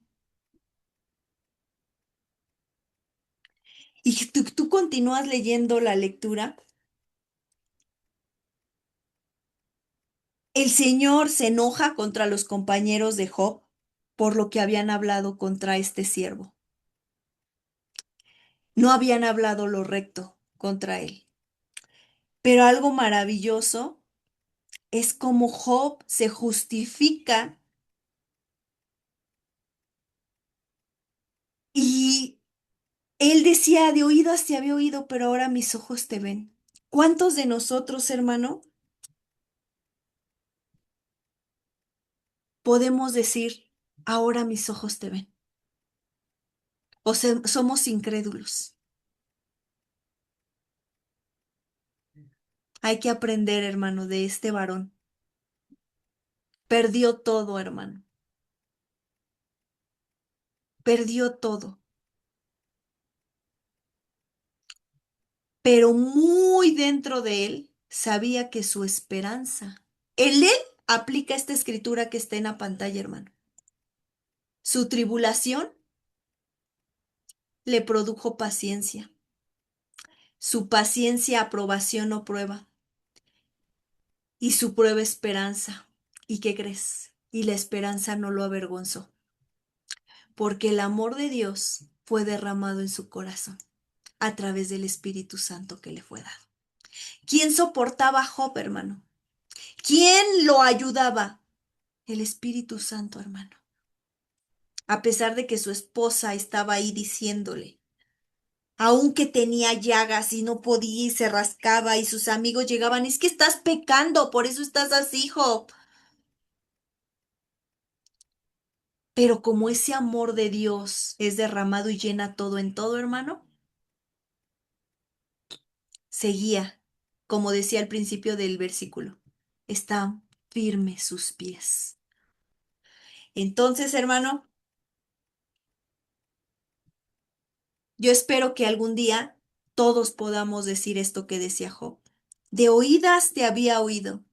Y tú continúas leyendo la lectura. El Señor se enoja contra los compañeros de Job por lo que habían hablado contra este siervo. No habían hablado lo recto contra él. Pero algo maravilloso es como Job se justifica y él decía, de oídas te había oído, pero ahora mis ojos te ven. ¿Cuántos de nosotros, hermano, podemos decir, ahora mis ojos te ven. O somos incrédulos. Hay que aprender, hermano, de este varón. Perdió todo, hermano. Perdió todo. Pero muy dentro de él sabía que su esperanza. Él aplica esta escritura que está en la pantalla, hermano. Su tribulación le produjo paciencia. Su paciencia, aprobación o prueba. Y su prueba, esperanza. ¿Y qué crees? Y la esperanza no lo avergonzó, porque el amor de Dios fue derramado en su corazón a través del Espíritu Santo que le fue dado. ¿Quién soportaba a Job, hermano? ¿Quién lo ayudaba? El Espíritu Santo, hermano. A pesar de que su esposa estaba ahí diciéndole, aunque tenía llagas y no podía y se rascaba y sus amigos llegaban, es que estás pecando, por eso estás así, Job. Pero como ese amor de Dios es derramado y llena todo en todo, hermano, seguía, como decía al principio del versículo, están firmes sus pies. Entonces, hermano, yo espero que algún día todos podamos decir esto que decía Job. De oídas te había oído,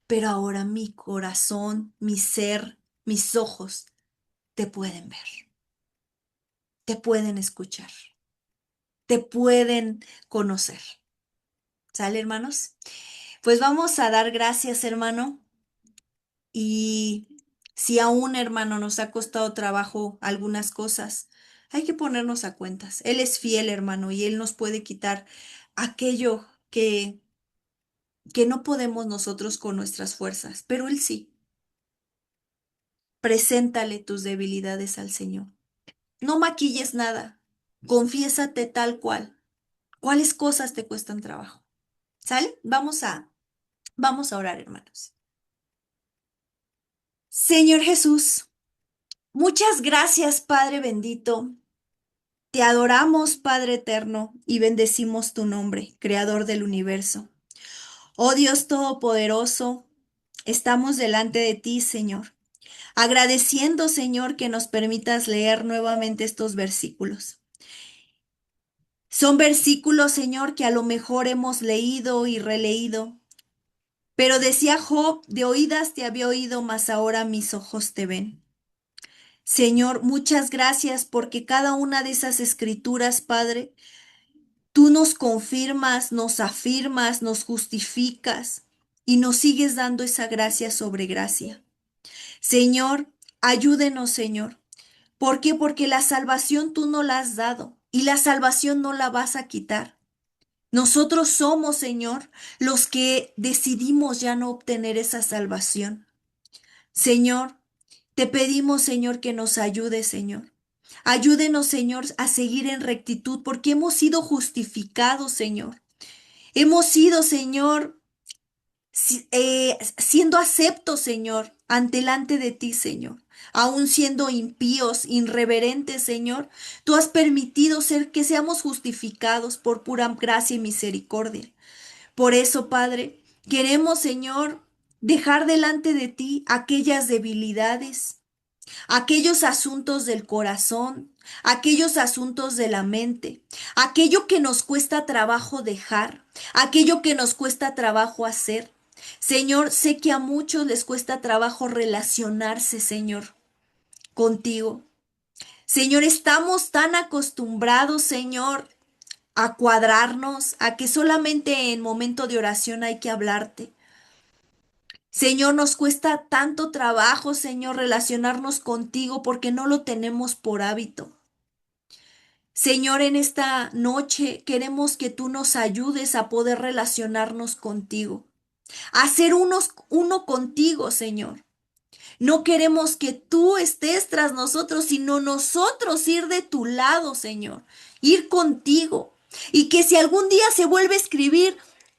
pero ahora mi corazón, mi ser, mis ojos te pueden ver, te pueden escuchar, te pueden conocer. ¿Sale, hermanos? Pues vamos a dar gracias, hermano. Y si aún, hermano, nos ha costado trabajo algunas cosas, hay que ponernos a cuentas. Él es fiel, hermano, y Él nos puede quitar aquello que no podemos nosotros con nuestras fuerzas, pero Él sí. Preséntale tus debilidades al Señor. No maquilles nada. Confiésate tal cual. ¿Cuáles cosas te cuestan trabajo? ¿Sale? Vamos a orar, hermanos. Señor Jesús, muchas gracias, Padre bendito. Te adoramos, Padre eterno, y bendecimos tu nombre, Creador del universo. Oh Dios Todopoderoso, estamos delante de ti, Señor, agradeciendo, Señor, que nos permitas leer nuevamente estos versículos. Son versículos, Señor, que a lo mejor hemos leído y releído, pero decía Job, de oídas te había oído, mas ahora mis ojos te ven. Señor, muchas gracias porque cada una de esas escrituras, Padre, tú nos confirmas, nos afirmas, nos justificas y nos sigues dando esa gracia sobre gracia. Señor, ayúdenos, Señor. ¿Por qué? Porque la salvación tú no la has dado y la salvación no la vas a quitar. Nosotros somos, Señor, los que decidimos ya no obtener esa salvación. Señor, te pedimos, Señor, que nos ayude, Señor. Ayúdenos, Señor, a seguir en rectitud porque hemos sido justificados, Señor. Hemos sido, Señor, siendo aceptos, Señor, ante delante de ti, Señor. Aún siendo impíos, irreverentes, Señor, tú has permitido ser que seamos justificados por pura gracia y misericordia. Por eso, Padre, queremos, Señor, dejar delante de ti aquellas debilidades, aquellos asuntos del corazón, aquellos asuntos de la mente, aquello que nos cuesta trabajo dejar, aquello que nos cuesta trabajo hacer. Señor, sé que a muchos les cuesta trabajo relacionarse, Señor, contigo. Señor, estamos tan acostumbrados, Señor, a cuadrarnos, a que solamente en momento de oración hay que hablarte. Señor, nos cuesta tanto trabajo, Señor, relacionarnos contigo porque no lo tenemos por hábito. Señor, en esta noche queremos que tú nos ayudes a poder relacionarnos contigo, a ser uno contigo, Señor. No queremos que tú estés tras nosotros, sino nosotros ir de tu lado, Señor, ir contigo. Y que si algún día se vuelve a escribir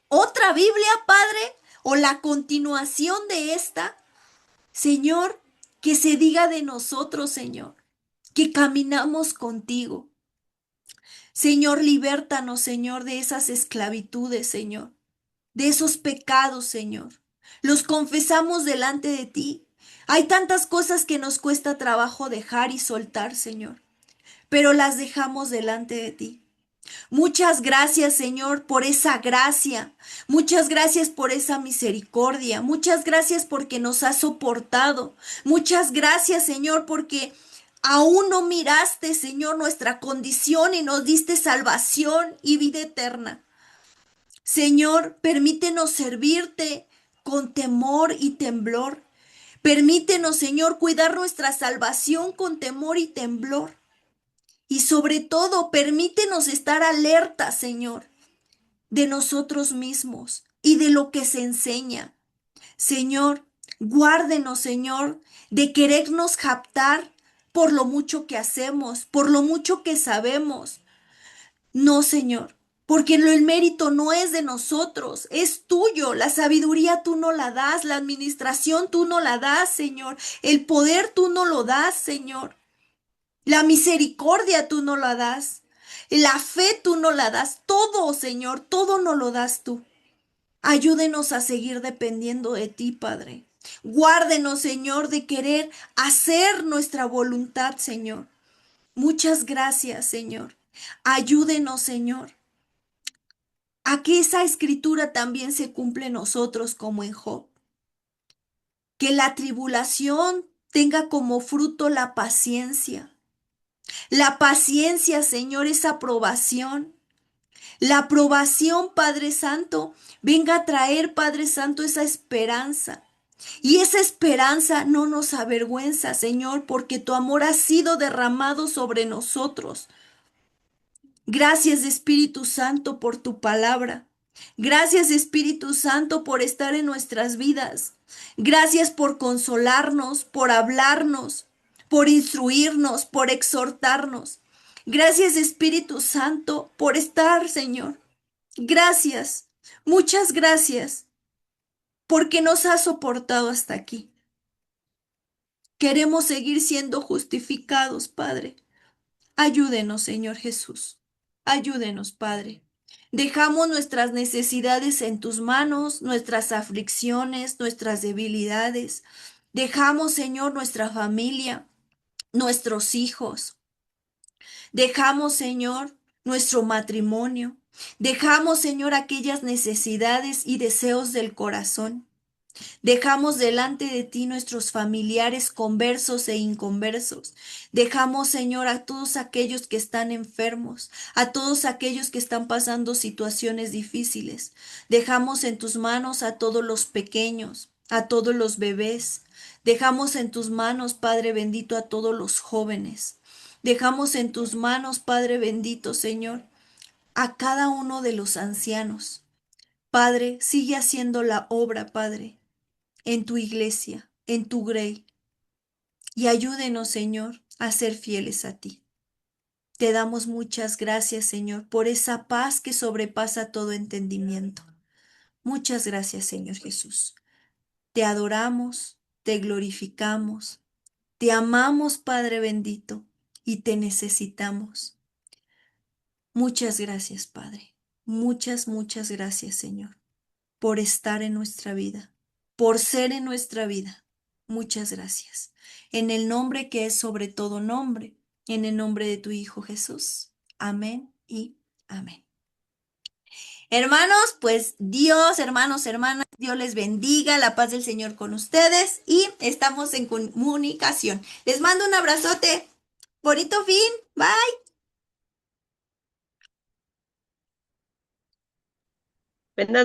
otra Biblia, Padre, o la continuación de esta, Señor, que se diga de nosotros, Señor, que caminamos contigo. Señor, libértanos, Señor, de esas esclavitudes, Señor, de esos pecados, Señor. Los confesamos delante de ti. Hay tantas cosas que nos cuesta trabajo dejar y soltar, Señor, pero las dejamos delante de ti. Muchas gracias, Señor, por esa gracia. Muchas gracias por esa misericordia. Muchas gracias porque nos has soportado. Muchas gracias, Señor, porque aún no miraste, Señor, nuestra condición y nos diste salvación y vida eterna. Señor, permítenos servirte con temor y temblor. Permítenos, Señor, cuidar nuestra salvación con temor y temblor. Y sobre todo, permítenos estar alerta, Señor, de nosotros mismos y de lo que se enseña. Señor, guárdenos, Señor, de querernos jactar por lo mucho que hacemos, por lo mucho que sabemos. No, Señor, porque el mérito no es de nosotros, es tuyo. La sabiduría tú no la das, la administración tú no la das, Señor. El poder tú no lo das, Señor. La misericordia tú no la das. La fe tú no la das. Todo, Señor, todo no lo das tú. Ayúdenos a seguir dependiendo de ti, Padre. Guárdenos, Señor, de querer hacer nuestra voluntad, Señor. Muchas gracias, Señor. Ayúdenos, Señor, a que esa escritura también se cumple en nosotros como en Job. Que la tribulación tenga como fruto la paciencia. La paciencia, Señor, es aprobación. La aprobación, Padre Santo, venga a traer, Padre Santo, esa esperanza. Y esa esperanza no nos avergüenza, Señor, porque tu amor ha sido derramado sobre nosotros. Gracias, Espíritu Santo, por tu palabra. Gracias, Espíritu Santo, por estar en nuestras vidas. Gracias por consolarnos, por hablarnos, por instruirnos, por exhortarnos. Gracias, Espíritu Santo, por estar, Señor. Gracias, muchas gracias, porque nos has soportado hasta aquí. Queremos seguir siendo justificados, Padre. Ayúdenos, Señor Jesús. Ayúdenos, Padre. Dejamos nuestras necesidades en tus manos, nuestras aflicciones, nuestras debilidades. Dejamos, Señor, nuestra familia, nuestros hijos. Dejamos, Señor, nuestro matrimonio. Dejamos, Señor, aquellas necesidades y deseos del corazón. Dejamos delante de ti nuestros familiares conversos e inconversos. Dejamos, Señor, a todos aquellos que están enfermos, a todos aquellos que están pasando situaciones difíciles. Dejamos en tus manos a todos los pequeños, a todos los bebés. Dejamos en tus manos, Padre bendito, a todos los jóvenes. Dejamos en tus manos, Padre bendito, Señor, a cada uno de los ancianos. Padre, sigue haciendo la obra, Padre, en tu iglesia, en tu grey, y ayúdenos, Señor, a ser fieles a ti. Te damos muchas gracias, Señor, por esa paz que sobrepasa todo entendimiento. Muchas gracias, Señor Jesús. Te adoramos, te glorificamos, te amamos, Padre bendito, y te necesitamos. Muchas gracias, Padre. Muchas, muchas gracias, Señor, por estar en nuestra vida, por ser en nuestra vida. Muchas gracias. En el nombre que es sobre todo nombre, en el nombre de tu Hijo Jesús. Amén y amén. Hermanos, pues Dios, hermanos, hermanas, Dios les bendiga, la paz del Señor con ustedes y estamos en comunicación. Les mando un abrazote. Bonito fin. Bye. Buenas